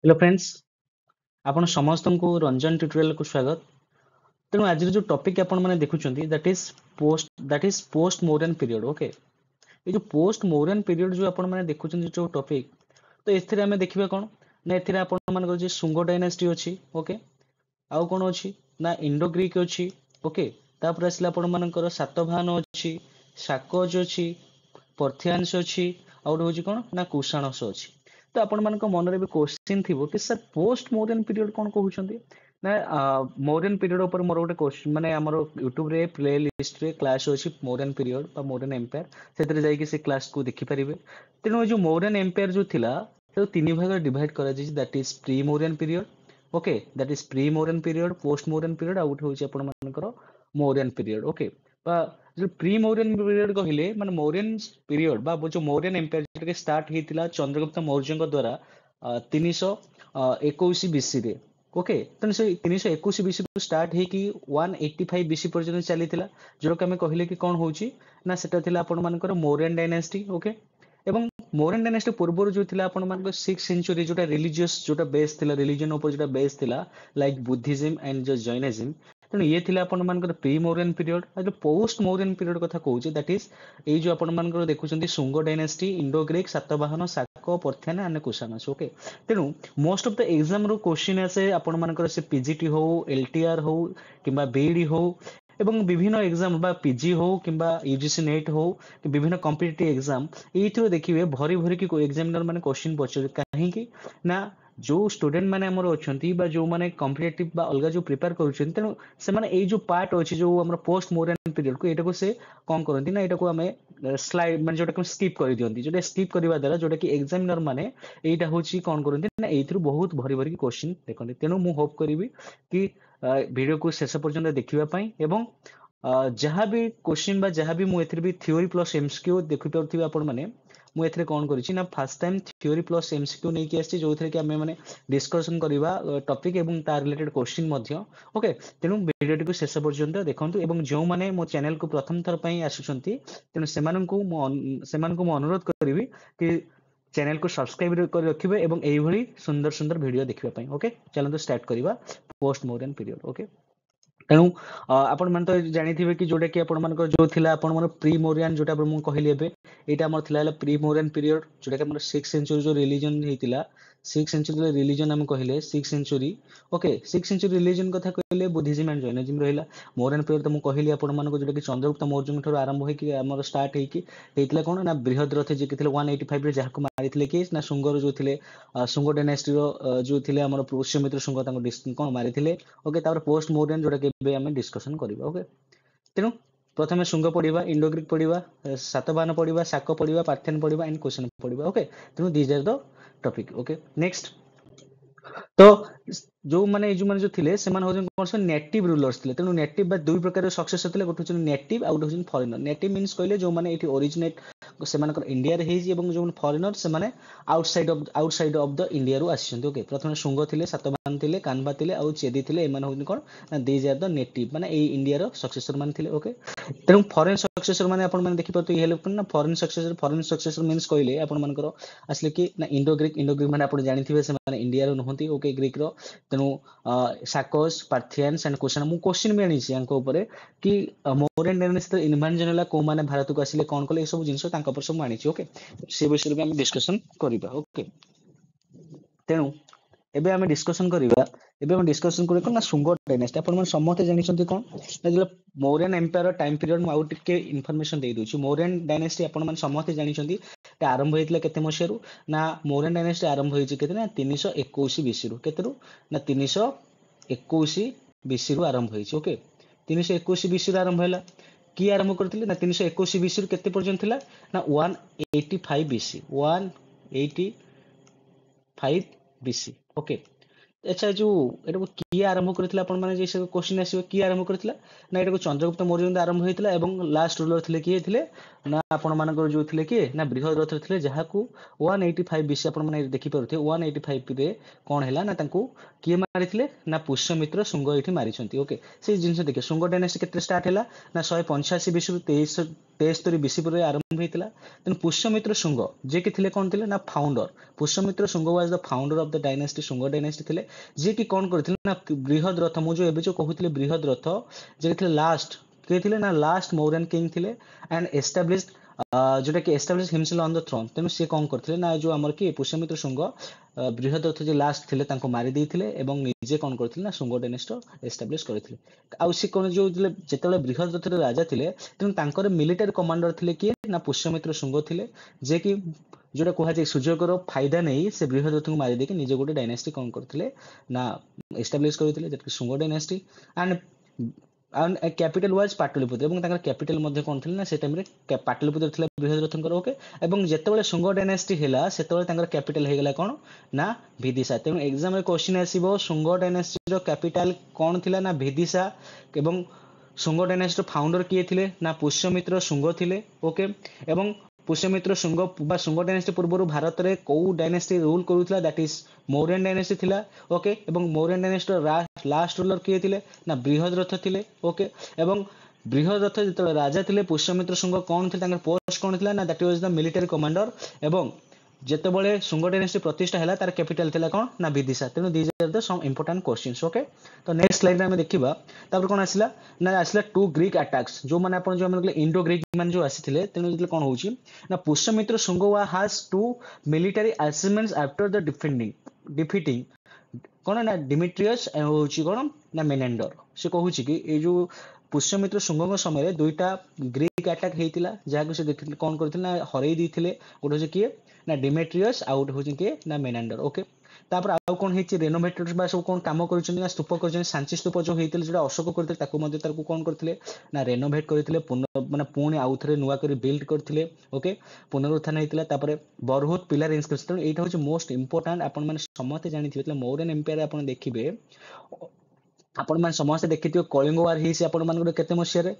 Hello friends, आपण समस्त को रंजन ट्यूटोरियल को स्वागत। तेणु आज जो टॉपिक आपण माने देखुछंती that is post modern period. Okay, ये जो पोस्ट मॉडर्न पीरियड जो आपण माने देखुछंती जो टॉपिक, तो एथिरे हमें देखिबा कोन ना एथिरे आपण मानकर जे सुंग डायनेस्टी अछि। ओके, आउ कोन अछि ना इंडो ग्रीक अछि। ओके, तापर आसला आपण मानकर सातवाहन अछि, साकोज अछि, पर्थियान्स अछि, आउ होछि कोन ना कुषाणस अछि। तो आपण मानक मनरे भी क्वेश्चन थिबो कि सर पोस्ट मॉडर्न पीरियड कोन कहउछंती ना मॉडर्न पीरियड ऊपर मोर गोटे क्वेश्चन माने हमर YouTube रे प्ले लिस्ट रे क्लास अछि मॉडर्न पीरियड बा मॉडर्न एम्पायर, सेतरे जाई कि से क्लास को देखि परिबे। तेनो जो मॉडर्न एम्पायर जो थिला तो तीन भाग डिवाइड करा जाई, that is pre modern period. Okay, that is pre modern period, post modern period, आउट होछि आपण मानकर मॉडर्न पीरियड। ओके, बा जो प्री मॉडर्न पीरियड कहले माने मॉडर्न पीरियड बा जो मॉडर्न एम्पायर जो स्टार्ट हेतिला चंद्रगुप्त मौर्य द्वारा 321 बीसी रे। ओके, तेणु से 321 बीसी रू स्टार्ट हेकी 185 बीसी पर्यंत चलीथिला, जो कि हमें कहले कि कौन होची ना सेटा थिला आपण मानकर मौर्यन डायनेस्टी। ओके, एवं मौर्यन डायनेस्टी पूर्व जो थिला आपण मानकर 6th सेंचुरी जोटा रिलीजियस जोटा बेस थिला, रिलीजन ऊपर जोटा बेस थिला लाइक बुद्धिज्म एंड जो जैनिज्म। तेणु ये थिला आपण मानकर प्री मौर्यन पीरियड। जो पोस्ट मौर्यन पीरियड कथा कहूची दैट इज एई जो आपण मानकर देखुचंती Shunga dynasty, Indo Greek, Satavahana, Saka, Parthian and Kushanas. Okay, तेणु मोस्ट ऑफ द एग्जाम रो क्वेश्चन आसे आपण मानकर से पीजीटी हो, एलटीआर हो किंबा बीईडी हो एवं विभिन्न एग्जाम बा पीजी हो किंबा यूजीसी नेट हो कि विभिन्न कॉम्पिटिटिव एग्जाम एइथरो देखिबे भरी भरी कि एग्जामिनर माने क्वेश्चन पचर काहे कि ना जो स्टूडेंट माने हमर अछंती बा जो माने कॉम्पिटिटिव बा अलगा जो प्रिपेयर करूछन, तेणु से माने एई जो पार्ट अछि जो हमर पोस्ट मॉडर्न पीरियड को एटा को से कोन करंती ना एटा को हमें स्लाइड माने जोटा को स्किप कर दियंती, जोटा स्किप करबा द्वारा जोटा कि एग्जामिनर माने एटा होची कोन करंती ना एइथरो बहुत भरी भरी क्वेश्चन देखंती। तेणु मु होप करिवि कि वीडियो को शेष पर्यंत देखिबा पई एवं जहाँ भी क्वेश्चन बा जहाँ भी मु एथिर भी थ्योरी प्लस एमसीक्यू देखि परथिबे आपण माने मु एथिरे कोन करिछि ना first time theory plus MCQ नै कि आछि, जोथरे कि हमें माने डिस्कशन करिबा टॉपिक एवं तार रिलेटेड क्वेश्चन मध्य। ओके, तेणु वीडियो को शेष पर्यंत देखंतु एवं जो माने मो चैनल को प्रथम थर पई आसुछंती तेणु सेमानकु मु अनुरोध करिवि कि चैनल को सब्सक्राइब कर रखिबे एवं एई भली सुंदर सुंदर वीडियो देखिबा पई। ओके, चलंतु स्टार्ट करिबा पोस्ट मॉडर्न पीरियड। ओके, तेणु आपण मन तो जानिथिबे कि जोटा कि आपण मानकर जो थिला आपण मन प्री मौर्यन जोटा मु कहली एबे एटा हमर थिला प्री मौर्यन पीरियड, जोटा कि हमर 6th सेंचुरी जो रिलीजन हेतिला 6th सेंचुरी रिलीजन हम कहले 6th century. Okay, 6th century religion कथा कहले बुद्धिज्म एंड जैनिज्म रहिला। मौर्यन पीरियड तो मु कहली आपण मानको जोटा कि चंद्रगुप्त मौर्य ठरो आरंभ होई कि हमर स्टार्ट हेकी हेतिला कोन ना बृहद्रथ जे कि थिले 185 रे जाहाको मारिथिले कि ना सुंगर जो थिले सुंग डायनेस्टी रो जो थिले हमर पुष्यमित्र सुंग ताको कोन मारिथिले। ओके, तापर पोस्ट मॉडर्न जोटा कि बे हमें डिस्कशन करिबा। ओके, तेणु प्रथमे शुंग पढ़िबा, इंडो ग्रीक पढ़िबा, सातवाहन पढ़िबा, साको पढ़िबा, पार्थियन पढ़िबा एंड क्वेश्चन पढ़िबा। ओके, तेणु these are the topic. Okay, next तो जो माने जो माने जो थिले से माने होजन कोन से नेटिव रूलर्स थिले। तेणु नेटिव बा दुई प्रकार सक्सेसर थिले, गोटे होजन नेटिव आउट होजन फॉरेनर। नेटिव मींस कहले जो माने एठी ओरिजिनेट से मानकर इंडिया रे हेजी एवं जो फॉरेनर से माने आउटसाइड ऑफ द इंडिया रो आछिसंती। ओके, प्रथमे शुंग थिले, सातवाहन थिले, कानबा थिले आउ चेदी थिले। ए माने होजन कोन ना दीज आर द नेटिव माने ए इंडिया रो सक्सेसर मान थिले। ओके, तेणु फॉरेन सक्सेसर माने आपण माने देखि परतो ये हेल्प ना फॉरेन सक्सेसर मींस कहले आपण मानकर आसले कि ना इंडो ग्रीक माने आपण जानिथिबे से माने इंडिया रो नहंती। ओके, ग्रीक रो तेणु साकोस, पार्थियंस एंड क्वेश्चन मु क्वेश्चन भी आनिछि यांको ऊपर कि मौर्यन डायनेस्टी इन्वेंशन होला को माने भारत को आसिले कोन कले ए सब जिंस तांका पर सब आनिछि। ओके, से विषय भी हम डिस्कशन करिबा। ओके, तेणु एबे हम डिस्कशन करिबा। एबे हम डिस्कशन करिको ना सुंग डायनेस्टी आपण मन समते जानिछंती कोन ना जे मौर्यन एम्पायर टाइम पीरियड मु आउट के इन्फॉर्मेशन दे दोछि। मौर्यन डायनेस्टी आपण मन समते जानिछंती ते आरंभ हेतले केते मसियारू ना मौर्यन डायनेस्टी आरंभ होइछि केते ना 321 बीसी रू। केते रू ना 321 बीसी रू आरंभ होइछि। ओके, 321 बीसी रू आरंभ हैला। की आरंभ करथिले ना 321 बीसी रू केते पर्यंत थिला ना 185 बीसी 185 बीसी। ओके, अच्छा जो एटा को किए आरंभ करथिला आपण माने जे क्वेश्चन आसीबो की आरंभ करथिला ना एटा को चंद्रगुप्त मौर्य आरंभ होइतिला एवं लास्ट रूलर थिले किए थिले ना आपण मानकर जो थिले कि ना बृहद्रथ थिले जहाकू 185 बीसी आपण माने देखि परथे 185 रे कोन हैला ना तांको किए मारिथिले ना पुष्यमित्र शुंग एठी मारिछंती। ओके, से जिंस देखे शुंग डायनेस्टी केते स्टार्ट हैला ना 185 बीसी रु ତେସ୍ତରୀ ବିସିପୁରରେ ଆରମ୍ଭ ହେଇଥିଲା। ତେଣୁ ପୁଷ୍ୟମିତ୍ର ଶୁଙ୍ଗ ଯିଏକି ଥିଲେ କ'ଣ ଥିଲେ ନା founder. Pushyamitra Shunga was the founder of the dynasty, Shunga dynasty ଥିଲେ, ଯିଏକି କ'ଣ କରିଥିଲେ ନା ବୃହଦ ରଥ, ମୁଁ ଯୋଉ ଏବେ ଯୋଉ କହୁଥିଲି ବୃହଦ ରଥ, ଯିଏ ଥିଲେ ଲାଷ୍ଟ କିଏ ଥିଲେ ନା ଲାଷ୍ଟ ମୌରିଆନ କିଙ୍ଗ ଥିଲେ ଆଣ୍ଡ ଏଷ୍ଟାବ୍ଲିଶଡ ଯୋଉଟା କି establish himself on the thrown. ତେଣୁ ସିଏ କ'ଣ କରିଥିଲେ ନା ଯୋଉ ଆମର କି ପୁଷ୍ୟମିତ୍ର ଶୁଙ୍ଗ ବୃହଦ ରଥ ଯେ ଲାଷ୍ଟ ଥିଲେ ତାଙ୍କୁ ମାରି ଦେଇଥିଲେ ଏବଂ ନିଜେ କ'ଣ କରିଥିଲେ ନା ଶୁଙ୍ଗ ଡାଇନାଷ୍ଟି ଏଷ୍ଟାବ୍ଲିଶ କରିଥିଲେ। ଆଉ ସେ କ'ଣ ଯୋଉ ଯେତେବେଳେ ବୃହଦ ରଥର ରାଜା ଥିଲେ ତେଣୁ ତାଙ୍କର ମିଲିଟାରୀ କମାଣ୍ଡର ଥିଲେ କିଏ ନା ପୁଷ୍ୟମିତ୍ର ଶୁଙ୍ଗ ଥିଲେ, ଯେ କି ଯୋଉଟା କୁହାଯାଏ ସୁଯୋଗର ଫାଇଦା ନେଇ ସେ ବୃହଦ ରଥକୁ ମାରି ଦେଇକି ନିଜେ ଗୋଟେ ଡାଇନାଷ୍ଟି କ'ଣ କରିଥିଲେ ନା ଏଷ୍ଟାବ୍ଲିଶ କରିଥିଲେ, ଯେଟା କି Shunga dynasty. And capital was Pataliputra, ଏବଂ ତାଙ୍କର କ୍ୟାପିଟାଲ ମଧ୍ୟ କ'ଣ ଥିଲା ନା ସେ ଟାଇମରେ ପାଟଳିପୁତ୍ର ଥିଲା ବୃହଦ ରଥଙ୍କର। ଓକେ, ଏବଂ ଯେତେବେଳେ ଶୁଙ୍ଗ ଡାଇନାଷ୍ଟି ହେଲା ସେତେବେଳେ ତାଙ୍କର କ୍ୟାପିଟାଲ ହେଇଗଲା କ'ଣ ନା ଭିଦିସା। ତେଣୁ ଏକ୍ସାମରେ କ୍ୱେଶ୍ଚିନ୍ ଆସିବ ଶୁଙ୍ଗ ଡାଇନାଷ୍ଟିର କ୍ୟାପିଟାଲ କ'ଣ ଥିଲା ନା ଭିଦିସା, ଏବଂ ଶୁଙ୍ଗ ଡାଇନାଷ୍ଟିର ଫାଉଣ୍ଡର କିଏ ଥିଲେ ନା ପୁଷ୍ୟମିତ୍ର ଶୁଙ୍ଗ ଥିଲେ। ଓକେ, ଏବଂ ପୁଷ୍ୟମିତ୍ର ଶୁଙ୍ଗ ବା ଶୁଙ୍ଗ ଡାଇନାଷ୍ଟି ପୂର୍ବରୁ ଭାରତରେ କୋଉ ଡାଇନାଷ୍ଟି ରୁଲ କରୁଥିଲା, ଦ୍ୟାଟ ଇଜ ମୌରିଆନ ଡାଇନାଷ୍ଟି ଥିଲା। ଓକେ, ଏବଂ ମୌରିଆନ ଡାଇନାଷ୍ଟିର ଲାଷ୍ଟ ରୁଲର କିଏ ଥିଲେ ନା ବୃହଦ ରଥ ଥିଲେ। ଓକେ, ଏବଂ ବୃହଦ ରଥ ଯେତେବେଳେ ରାଜା ଥିଲେ ପୁଷ୍ୟମିତ୍ର ଶୁଙ୍ଗ କ'ଣ ଥିଲେ, ତାଙ୍କର ପୋଷ୍ଟ କ'ଣ ଥିଲା ନା that was the military commander, ଏବଂ ଯେତେବେଳେ ଶୁଙ୍ଗ ଡାଇନାଷ୍ଟି ପ୍ରତିଷ୍ଠା ହେଲା ତାର କ୍ୟାପିଟାଲ ଥିଲା କ'ଣ ନା ବିଦିଶା। ତେଣୁ ଦିଜ ଆର୍ ଦ ସମ୍ ଇମ୍ପୋର୍ଟାଣ୍ଟ କ୍ୱେଶ୍ଚିନ୍ସ। ଓକେ, ତ ନେକ୍ସଟ ସ୍ଲାଇଡରେ ଆମେ ଦେଖିବା ତାପରେ କ'ଣ ଆସିଲା ନା ଆସିଲା ଟୁ ଗ୍ରୀକ୍ ଆଟାକ୍ସ, ଯୋଉମାନେ ଆପଣ ଯୋଉ ଆମେ ଇଣ୍ଡୋ ଗ୍ରୀକ୍ ମାନେ ଯୋଉ ଆସିଥିଲେ। ତେଣୁ ଯେତେବେଳେ କ'ଣ ହଉଛି ନା Pushyamitra Shunga has two military achievements after the defeating କ'ଣ ନା ଡିମିଟ୍ରିୟସ୍ ହଉଛି କ'ଣ ନା ମେନାଣ୍ଡର। ସେ କହୁଛି କି ଏଇ ଯୋଉ ପୁଷ୍ୟମିତ୍ର ଶୁଙ୍ଗଙ୍କ ସମୟରେ ଦୁଇଟା ଗ୍ରୀକ୍ ଆଟାକ୍ ହେଇଥିଲା, ଯାହାକୁ ସେ ଦେଖିଥିଲେ କ'ଣ କରିଥିଲେ ନା ହରେଇ ଦେଇଥିଲେ। ଗୋଟେ ହଉଛି କିଏ ନା ଡିମେଟ୍ରିୟସ୍, ଆଉ ଗୋଟେ ହଉଛି କିଏ ନା ମେନାଣ୍ଡର। ଓକେ, ତାପରେ ଆଉ କ'ଣ ହେଇଛି ରେନୋଭେଟର୍ସ ବା ସବୁ କ'ଣ କାମ କରିଛନ୍ତି ନା ସ୍ତୂପ କରିଛନ୍ତି। ଶାଞ୍ଚି ସ୍ତୂପ ଯୋଉ ହେଇଥିଲେ ଯୋଉଟା ଅଶୋକ କରିଥିଲେ ତାକୁ ମଧ୍ୟ ତାକୁ କ'ଣ କରିଥିଲେ ନା ରେନୋଭେଟ କରିଥିଲେ, ମାନେ ପୁଣି ଆଉ ଥରେ ନୂଆ କରି ବିଲ୍ଡ କରିଥିଲେ। ଓକେ, ପୁନରୁତ୍ଥାନ ହେଇଥିଲା। ତାପରେ ବରହୁତ ପିଲାର ଇନସ୍କ୍ରିପସନ, ତେଣୁ ଏଇଟା ହଉଛି ମୋଷ୍ଟ ଇମ୍ପୋର୍ଟାଣ୍ଟ। ଆପଣମାନେ ସମସ୍ତେ ଜାଣିଥିବେ ମୌରିଆନ ଏମ୍ପାୟାର ଆପଣ ଦେଖିବେ, ଆପଣମାନେ ସମସ୍ତେ ଦେଖିଥିବେ କଳିଙ୍ଗ ୱାର ହେଇଛି ଆପଣମାନଙ୍କର କେତେ ମସିହାରେ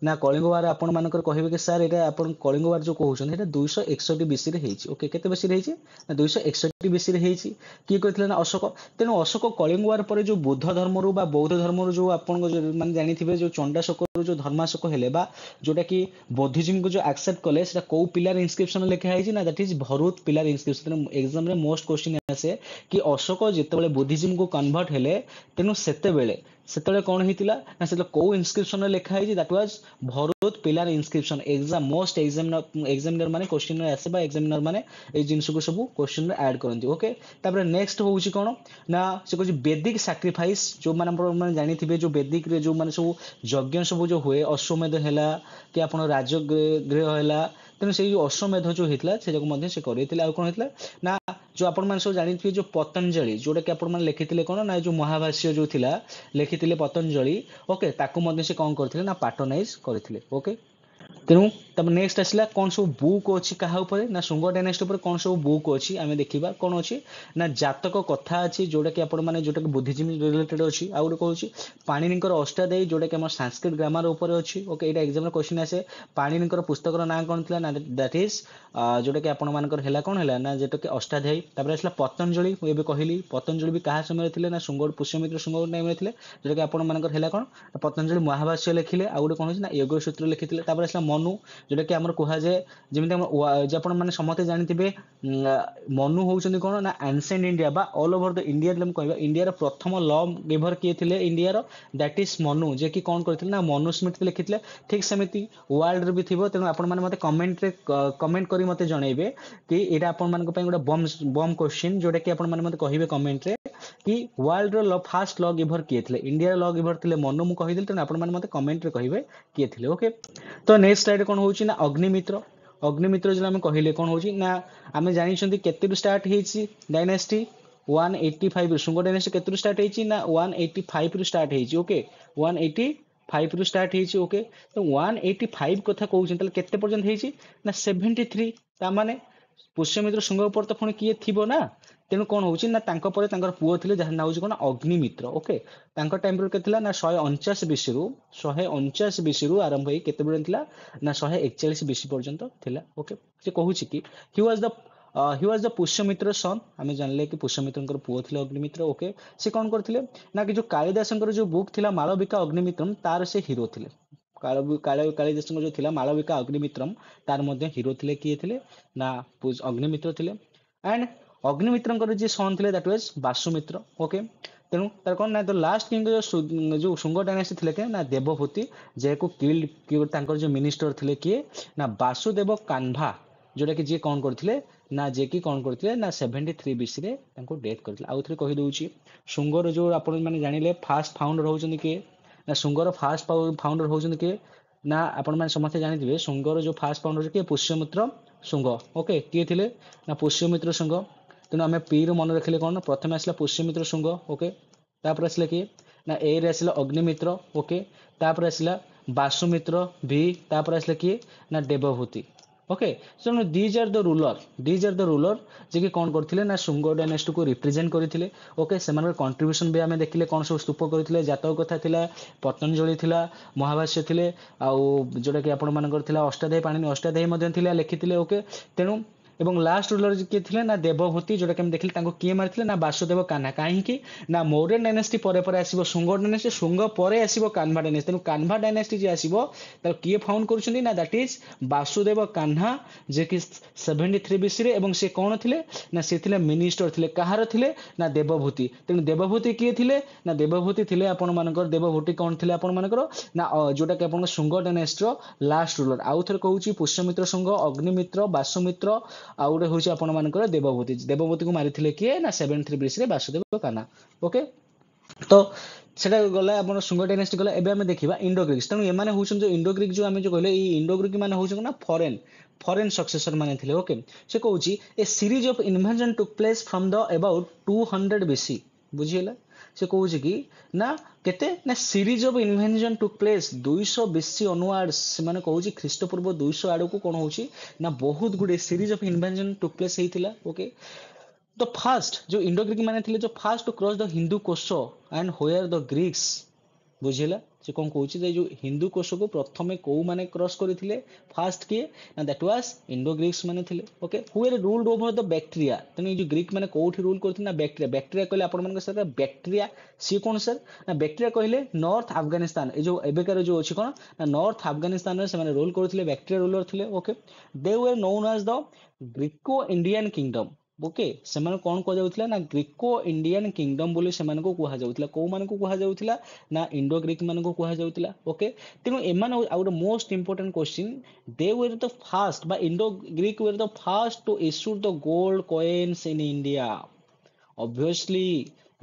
ନା କଳିଙ୍ଗ ୱାର ଆପଣମାନଙ୍କର କହିବେ କି ସାର୍ ଏଇଟା ଆପଣ କଳିଙ୍ଗ ୱାର ଯୋଉ କହୁଛନ୍ତି ଏଇଟା 261 ବିସିରେ ହେଇଛି। ଓକେ, କେତେ ବିସିରେ ହେଇଛି ନା 261 ବିସିରେ ହେଇଛି। କିଏ କହିଥିଲେ ନା ଅଶୋକ। ତେଣୁ ଅଶୋକ କଳିଙ୍ଗ ୱାର ପରେ ଯୋଉ ବୁଦ୍ଧ ଧର୍ମରୁ ବା ବୌଦ୍ଧ ଧର୍ମରୁ ଯୋଉ ଆପଣଙ୍କ ମାନେ ଜାଣିଥିବେ ଯୋଉ ଚଣ୍ଡାଶୋକରୁ ଯୋଉ ଧର୍ମାଶୋକ ହେଲେ ବା ଯୋଉଟା କି ବୌଦ୍ଧିଜିମକୁ ଯୋଉ ଆକ୍ସେପ୍ଟ କଲେ, ସେଟା କୋଉ ପିଲାର ଇନସ୍କ୍ରିପସନ ଲେଖା ହେଇଛି ନା ଦ୍ୟାଟ ଇଜ ଭରୁତ ପିଲାର ଇନସ୍କ୍ରିପସନ। ତେଣୁ ଏକ୍ସାମରେ ମୋଷ୍ଟ କ୍ୱେଶ୍ଚିନ୍ ଆସେ କି ଅଶୋକ ଯେତେବେଳେ ବୁଦ୍ଧିଜିମକୁ କନଭର୍ଟ ହେଲେ ତେଣୁ ସେତେବେଳେ କ'ଣ ହେଇଥିଲା ନା ସେତେବେଳେ କୋଉ ଇନସ୍କ୍ରିପସନରେ ଲେଖା ହେଇଛି, ଦ୍ୟାଟ ୱାଜ ଭରୁତ ପିଲାର ଇନସ୍କ୍ରିପସନ। ମୋଷ୍ଟ ଏକ୍ସାମିନର ମାନେ କ୍ୱେଶ୍ଚିନରେ ଆସେ ବା ଏକ୍ସାମିନର ମାନେ ଏଇ ଜିନିଷକୁ ସବୁ କ୍ୱେଶ୍ଚିନରେ ଆଡ୍ କରନ୍ତି। ଓକେ, ତାପରେ ନେକ୍ସଟ ହଉଛି କ'ଣ ନା ସେ କହୁଛି ବେଦିକ ସାକ୍ରିଫାଇସ୍, ଯୋଉମାନେ ଆପଣ ଜାଣିଥିବେ ଯୋଉ ବେଦିକରେ ଯୋଉମାନେ ସବୁ ଯଜ୍ଞ ସବୁ ଯୋଉ ହୁଏ, ଅଶ୍ୱମେଧ ହେଲା କି ଆପଣ ରାଜଗୃହ ହେଲା, ତେଣୁ ସେଇ ଯୋଉ ଅଶ୍ୱମେଧ ଯୋଉ ହେଇଥିଲା ସେଟାକୁ ମଧ୍ୟ ସେ କରେଇଥିଲେ। ଆଉ କ'ଣ ହେଇଥିଲା ନା ଯୋଉ ଆପଣମାନେ ସବୁ ଜାଣିଥିବେ ଯୋଉ ପତଞ୍ଜଳି, ଯୋଉଟା କି ଆପଣମାନେ ଲେଖିଥିଲେ କ'ଣ ନା ଯୋଉ ମହାଭାଷ୍ୟ ଯୋଉ ଥିଲା ଲେଖିଥିଲେ ପତଞ୍ଜଳି। ଓକେ, ତାକୁ ମଧ୍ୟ ସେ କ'ଣ କରିଥିଲେ ନା ପାଟନାଇଜ କରିଥିଲେ। ଓକେ, ତେଣୁ ତାପରେ ନେକ୍ସଟ ଆସିଲା କ'ଣ ସବୁ ବୁକ୍ ଅଛି କାହା ଉପରେ ନା ଶୁଙ୍ଗ ଡାଇନାଷ୍ଟି ଉପରେ କ'ଣ ସବୁ ବୁକ୍ ଅଛି ଆମେ ଦେଖିବା। କ'ଣ ଅଛି ନା ଜାତକ କଥା ଅଛି, ଯୋଉଟା କି ଆପଣମାନେ ଯୋଉଟା କି ବୁଦ୍ଧିଜିମ୍ ରିଲେଟେଡ୍ ଅଛି। ଆଉ ଗୋଟେ କହୁଛି ପାଣିନିଙ୍କର ଅଷ୍ଟାଧ୍ୟାୟୀ, ଯୋଉଟା କି ଆମର ସାଂସ୍କ୍ରିଟ ଗ୍ରାମାର ଉପରେ ଅଛି। ଓକେ, ଏଇଟା ଏକ୍ସାମରେ କ୍ୱେଶ୍ଚିନ୍ ଆସେ। ପାଣିନିଙ୍କର ପୁସ୍ତକର ନାଁ କ'ଣ ଥିଲା ନା ଦ୍ୟାଟ ଇଜ ଯୋଉଟା କି ଆପଣମାନଙ୍କର ହେଲା କ'ଣ ହେଲା ନା ଯୋଉଟା କି ଅଷ୍ଟାଧ୍ୟାୟୀ। ତାପରେ ଆସିଲା ପତଞ୍ଜଳି, ମୁଁ ଏବେ କହିଲି ପତଞ୍ଜଳି ବି କାହା ସମୟରେ ଥିଲେ ନା ପୁଷ୍ୟମିତ୍ର ଶୁଙ୍ଗ ଟାଇମରେ ଥିଲେ, ଯୋଉଟା କି ଆପଣମାନଙ୍କର ହେଲା କ'ଣ ପତଞ୍ଜଳି ମହାଭାଷ୍ୟ ଲେଖିଲେ। ଆଉ ଗୋଟେ କ'ଣ ହେଉଛି ନା ଯୋଗ ସୂତ୍ର ଲେଖିଥିଲେ। ତାପରେ ଆସିଲା ମନୁ, ଯୋଉଟା କି ଆମର କୁହାଯାଏ ଯେମିତି ଯେ ଆପଣମାନେ ସମସ୍ତେ ଜାଣିଥିବେ ମନୁ ହଉଛନ୍ତି କ'ଣ ନା ଆନସେଣ୍ଟ ଇଣ୍ଡିଆ ବା ଅଲ୍ ଓଭର ଦ ଇଣ୍ଡିଆରେ ଆମେ କହିବା ଇଣ୍ଡିଆର ପ୍ରଥମ ଲ ଗିଭର କିଏ ଥିଲେ ଇଣ୍ଡିଆର, ଦ୍ୟାଟ ଇଜ ମନୁ, ଯେ କି କ'ଣ କରିଥିଲେ ନା ମନୁସ୍ମୃତି ଲେଖିଥିଲେ। ଠିକ ସେମିତି ୱାର୍ଲଡରେ ବି ଥିବ। ତେଣୁ ଆପଣମାନେ ମତେ କମେଣ୍ଟ କରି ମତେ ଜଣେଇବେ କି ଏଇଟା ଆପଣମାନଙ୍କ ପାଇଁ ଗୋଟେ ବମ୍ କ୍ୱେଶ୍ଚିନ୍, ଯୋଉଟା କି ଆପଣମାନେ ମତେ କହିବେ କମେଣ୍ଟରେ କି ୱାର୍ଲଡର ଫାଷ୍ଟ ଲ ଗିଭର କିଏ ଥିଲେ। ଇଣ୍ଡିଆର ଲ ଗିଭର ଥିଲେ ମନୁ, ମୁଁ କହିଥିଲି। ତେଣୁ ଆପଣମାନେ ମତେ କମେଣ୍ଟରେ କହିବେ କିଏ ଥିଲେ। ଓକେ, ତ ନେକ୍ସଟ ସ୍ଲାଇଡ୍ କ'ଣ ହଉଛି ନା ଅଗ୍ନିମିତ୍ର। ଅଗ୍ନିମିତ୍ର ଯେତେବେଳେ ଆମେ କହିଲେ କ'ଣ ହଉଛି ନା ଆମେ ଜାଣିଛନ୍ତି କେତେରୁ ଷ୍ଟାର୍ଟ ହେଇଛି ଡାଇନାଷ୍ଟି 185 ଶୁଙ୍ଗ ଡାଇନାଷ୍ଟି କେତେରୁ ଷ୍ଟାର୍ଟ ହେଇଛି ନା 185 ରୁ ଷ୍ଟାର୍ଟ ହେଇଛି। ଓକେ, 185 ରୁ ଷ୍ଟାର୍ଟ ହେଇଛି। ଓକେ, ତ 185 କଥା କହୁଛନ୍ତି ତାହେଲେ କେତେ ପର୍ଯ୍ୟନ୍ତ ହେଇଛି ନା 73। ତାମାନେ ପୁଷ୍ୟମିତ୍ର ଶୁଙ୍ଗ ଉପରେ ତ ପୁଣି କିଏ ଥିବ ନା, ତେଣୁ କ'ଣ ହଉଛି ନା ତାଙ୍କ ପରେ ତାଙ୍କର ପୁଅ ଥିଲେ ଯାହାର ନାଁ ହଉଛି କ'ଣ ଅଗ୍ନିମିତ୍ର। ଓକେ, ତାଙ୍କ ଟାଇମରେ କେତେ ଥିଲା ନା 149 ବିସିରୁ ଆରମ୍ଭ ହେଇ କେତେ ପର୍ଯ୍ୟନ୍ତ ଥିଲା ନା 141 ବିସି ପର୍ଯ୍ୟନ୍ତ ଥିଲା। ଓକେ, ସେ କହୁଛି କି ହି ୱାଜ ଦ ପୁଷ୍ୟମିତ୍ର ସନ୍, ଆମେ ଜାଣିଲେ କି ପୁଷ୍ୟମିତ୍ରଙ୍କର ପୁଅ ଥିଲେ ଅଗ୍ନିମିତ୍ର। ଓକେ, ସେ କ'ଣ କରିଥିଲେ ନା କି ଯୋଉ କାଳିଦାସଙ୍କର ଯୋଉ ବୁକ୍ ଥିଲା ମାଳବିକା ଅଗ୍ନିମିତ୍ରମ୍, ତାର ସେ ହିରୋ ଥିଲେ। कालिदास जो थिला मालविका अग्निमित्रम तार मध्य हीरो थिले किए थिले ना अग्निमित्र थिले एंड अग्निमित्रंकर जे सन थिले दैट वाज वासुमित्र ओके तेणु तार कौन ना द लास्ट किंग जो शुंग डायनेस्टी थिले के ना देवभूति जे को किल तांकर जो मिनिस्टर थिले किए ना वासुदेव कान्भा जोटा कि जे कौन करथिले ना जे कि कौन करथिले ना 73 बीसी रे तांको डेथ करथिले आउ थरे कहि दउची शुंगर जो आपण माने जानिले फास्ट फाउंडर होउचन के ना शुंगर फास्ट फाउंडर होउचन के ना आपण माने समस्त जानिथिबे शुंगर जो फास्ट फाउंडर के पुष्यमित्र शुंग ओके किए थिले ना पुष्यमित्र शुंग तेणु आम पी रु मन रखिले कौन प्रथम आसला पुष्यमित्र शुंग ओके तापर आसला किए ना ए रे आसला अग्निमित्र ओके तापर आसला वासुमित्र भी तापर आसला किए ना Devabhuti okay so these are the ruler जे कि कौन करथिले ना शुंग डायनेस्टी को रिप्रेजेंट करथिले ओके सेमानर कंट्रीब्यूशन भी आमे देखिले कौन सब स्तूप करथिले जातक कथा थिला पतंजलि थिला महाभाष्य थिले आउ जोटा कि आपण मानकर थिला अष्टाध्यायी पाणिनि अष्टाध्यायी मध्ये थिला लिखिथिले ओके तेणु एवं लास्ट रूलर किए थिले ना देवभूति जोटा कि हम देखिले तांको किए मारथिले ना वासुदेव कान्हा काहे कि ना मौर्यन डायनेस्टी परे परे आसीबो शुंग डायनेस्टी शुंग परे आसीबो कान्हा डायनेस्टी तेणु कान्हा डायनेस्टी जे आसीबो तार किए फाउंड करूछनी ना दैट इज वासुदेव कान्हा जे कि 73 बीसी रे एवं से कोन थिले ना से थिले मिनिस्टर थिले कहार थिले ना देवभूति तेणु देवभूति किए थिले ना देवभूति थिले आपण मानकर देवभूति कोन थिले आपण मानकर ना जोटा कि आपण शुंग डायनेस्टी रो लास्ट रूलर आउ थरे कहूची पुष्यमित्र शुंग अग्निमित्र वासुमित्र आउ गोटे हूँ आपण मानकर देवभूति को मारी किए ना 73 बीसी रे वासुदेव कान्हा ओके तो सेटा गला अपन शुंग डायनेस्टी गला एबे हम देखिबा इंडो ग्रीक्स तेणु एमाने होउछन जो इंडो ग्रीक जो हम जो कहले ई इंडो ग्रीक माने होउछन ना फॉरेन सक्सेसर माने थिले ओके से कहूची a series of invention took place from the about 200 BC बुझियला से कहूची कि ना केते ना series of invention took place 200 BC onwards से माने कहूची ख्रीष्टपूर्व 200 आडू को कोन होउची ना बहुत गुडे series of invention took place हेतिला ओके द फास्ट जो इंडो ग्रीक माने थिले जो first to cross the Hindu Kush and होयर द ग्रीक्स बुझिला से कौन कहूची जो हिंदू कोश को प्रथमे को माने क्रॉस करथिले फास्ट किए ना दैट वाज इंडो ग्रीक्स माने थिले okay who were ruled over the bacteria तने जो ग्रीक माने कोठी रूल करथिले ना बैक्टीरिया कहले आपण मन सर बैक्टीरिया सी कोन सर ना बैक्टीरिया कहले नॉर्थ अफगानिस्तान ए जो एबेकार जो अछि कोन ना नॉर्थ अफगानिस्तान रे से माने रूल करथिले बैक्टीरिया रूलर थिले okay they were known as the Greco Indian kingdom okay सेमान कोन को जाउथिला ना ग्रीको इंडियन किंगडम बोली सेमान को कुहा जाउथिला को मान को कुहा जाउथिला ना इंडो ग्रीक मान को कुहा जाउथिला ओके तेनु एमान out most important question they were the first बा Indo Greek were the first to issue the gold coins in India obviously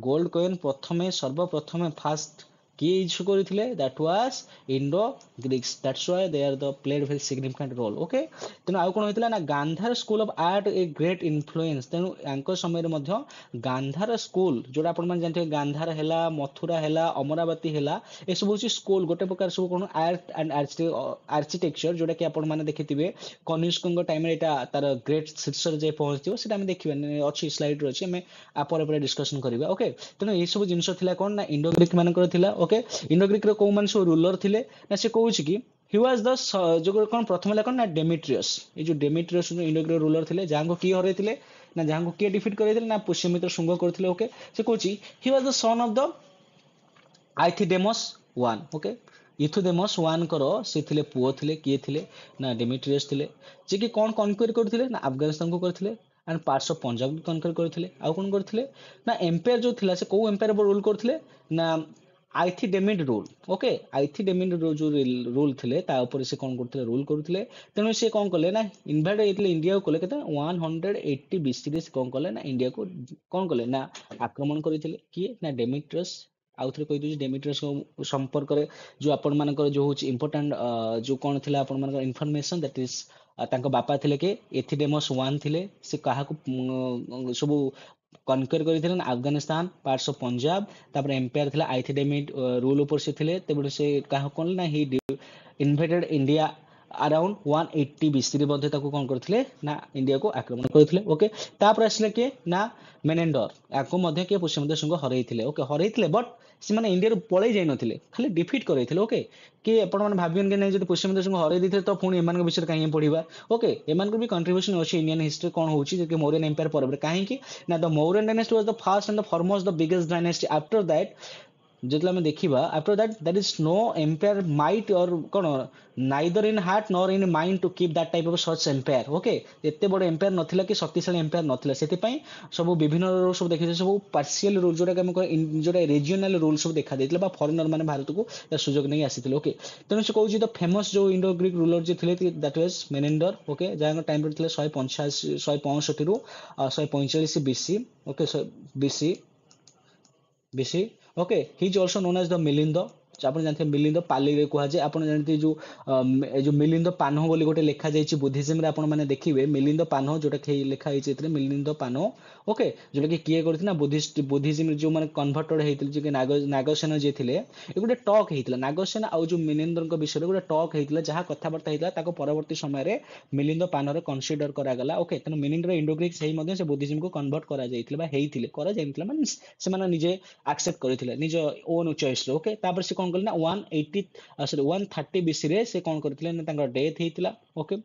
gold coin प्रथमे सर्वप्रथमे फास्ट किए इश्यू करथिले that was Indo Greeks that's why they are the played very significant role okay तेनु आउ कोन होइतला ना Gandhara school of art a great influence तेनु यांको समय रे मध्य गांधार स्कूल जोडा आपण मान जानते गांधार हैला मथुरा हैला अमरावती हैला ए सब होची स्कूल गोटे प्रकार सब कोन आर्ट एंड आर्किटेक्चर जोडा कि आपण माने देखिथिबे कनिष्कंग टाइम रे एटा तार ग्रेट शीर्षर जे पहुंचथिबो सेटा हम देखिबे अछि स्लाइड रो अछि हम आपर पर डिस्कशन करिबा ओके तेनु ए सब जिंस थिला कोन ना इंडो ग्रीक मानकर थिला ओके इंडो ग्रीक रो को मान सब रूलर थिले ना से कहूची कि he was the जो कोन प्रथम ला कोन ना डेमेट्रियस ए जो डेमेट्रियस जो इंडो ग्रीक रूलर थिले जांको की हरे थिले ना जांको के डिफीट करे थिले ना पुष्यमित्र शुंग करथिले ओके से कहूची he was the son of the Euthydemus 1 okay Euthydemus 1 करो से थिले पुओ थिले किए थिले ना डेमेट्रियस थिले जे कि कोन कॉन्क्वेर करथिले ना अफगानिस्तान को करथिले एंड पार्ट्स ऑफ पंजाब को कॉन्क्वेर करथिले आ कोन करथिले ना एम्पायर जो थिला से को एम्पायर पर रूल करथिले ना आइथिडेमिड रूल ओके आइथिडेमिड जो रूल थिले ता ऊपर से कोन करथिले रूल करथिले तेनु से कोन करले ना इन्वाइड एतले इंडिया को केते 180 बीसी रे कोन करले ना इंडिया को कोन करले ना आक्रमण करथिले किए ना डेमेट्रियस आउ थरे कहि दउची डेमेट्रियस को संपर्क रे जो आपण मानकर जो होची इंपोर्टेंट जो कोन थिला आपण मानकर इंफॉर्मेशन दैट इज तांको बापा थिले के एथिडेमस 1 थिले से काहा को सब कनक्वेर करथिले ना अफगानिस्तान पार्ट्स ऑफ पंजाब तापर एम्पायर थिला आइथिडेमिड रूल ऊपर से थिले तेबे से काहा कोन ना ही इन्वेडेड इंडिया अराउंड 180 बीसी रे मध्ये ताको कोन करथिले ना इंडिया को आक्रमण करथिले ओके तापर आसले के ना मेनेंडर याको मध्ये के पुष्यमित्र शुंग हरैथिले ओके हरैथिले बट से माने इंडिया रो पळै जाय नथिले खाली डिफीट करैथिले ओके कि आपण माने भाबियन के नै जदि पुष्यमित्र शुंग हरै दिथिले तो पुनी एमान के विषय काहे पढिबा ओके एमान को भी कंट्रीब्यूशन अछि इंडियन हिस्ट्री कोन होउची जे कि मौर्यन एम्पायर पर काहे कि ना the Mauryan dynasty was the first and the foremost the biggest dynasty after that ଯେତେବେଳେ ଆମେ ଦେଖିବା after that there is no empire might or କଣ neither in heart nor in mind to keep that type of such empire okay ଏତେ ବଡ empire ନଥିଲା କି ଶକ୍ତିଶାଳୀ empire ନଥିଲା ସେଥିପାଇଁ ସବୁ ବିଭିନ୍ନ rule ସବୁ ଦେଖିଛେ ସବୁ partial rule ଯୋଉଟା କି ଆମେ ଯୋଉଟା regional rule ସବୁ ଦେଖା ଦେଇଥିଲା ବା foreigner ମାନେ ଭାରତକୁ ସୁଯୋଗ ନେଇ ଆସିଥିଲେ okay ତେଣୁ ସେ କହୁଛି ତ famous ଯୋଉ ଇଣ୍ଡୋ ଗ୍ରୀକ ruler ଯେ ଥିଲେ that was Menander okay ଯାହାଙ୍କ ଟାଇମ ରେ ଥିଲେ 165 ରୁ 145 BC okay BC BC okay he is also known as the Milinda ଆପଣ ଜାଣିଥିବେ ମିଲିନ୍ଦ ପାଲିରେ କୁହାଯାଏ ଆପଣ ଜାଣିଥିବେ ଏ ଯୋଉ ମିଲିନ୍ଦ ପାନ୍ହ ବୋଲି ଗୋଟେ ଲେଖା ଯାଇଛି ବୁଦ୍ଧିଜିମ ରେ ଆପଣ ମାନେ ଦେଖିବେ ମିଲିନ୍ଦ ପାନ୍ହ ଯୋଉଟା କି ଲେଖା ହେଇଛି ଏଥିରେ ମିଲିନ୍ଦ ପାନ୍ହ ଓକେ ଯୋଉଟା କି କିଏ କରିଥିଲେ ନା ବୁଦ୍ଧିଜିମ ଯୋଉ ମାନେ କନଭର୍ଟେଡ ହେଇଥିଲେ ଯେ କି ନାଗସେନ ଯିଏ ଥିଲେ ଏ ଗୋଟେ ଟକ୍ ହେଇଥିଲା ନାଗସେନ ଆଉ ଯୋଉ ମିଲିନ୍ଦଙ୍କ ବିଷୟରେ ଗୋଟେ ଟକ୍ ହେଇଥିଲା ଯାହା କଥାବାର୍ତ୍ତା ହେଇଥିଲା ତାକୁ ପରବର୍ତ୍ତୀ ସମୟରେ ମିଲିନ୍ଦ ପାନ୍ହରେ କନସିଡର କରାଗଲା ଓକେ ତେଣୁ ମିନିଂର ଇଣ୍ଡୋ ଗ୍ରୀକ ସେଇ ମଧ୍ୟ ସେ ବୁଦ୍ଧିଜିମକୁ କନଭର୍ଟ କରାଯାଇଥିଲା ବା ହେଇଥିଲେ କରାଯାଇଥିଲା ମାନେ ସେମାନେ ନିଜେ ଆକ୍ସେପ୍ଟ କରିଥିଲେ ନିଜ ଓନ୍ ଚଏସରେ ଓକେ ତାପରେ ସେ କଣ କଲେ ନା 130 BC ରେ ସେ କଣ କରିଥିଲେ ନା ତାଙ୍କର ଡେଥ ହେଇଥିଲା okay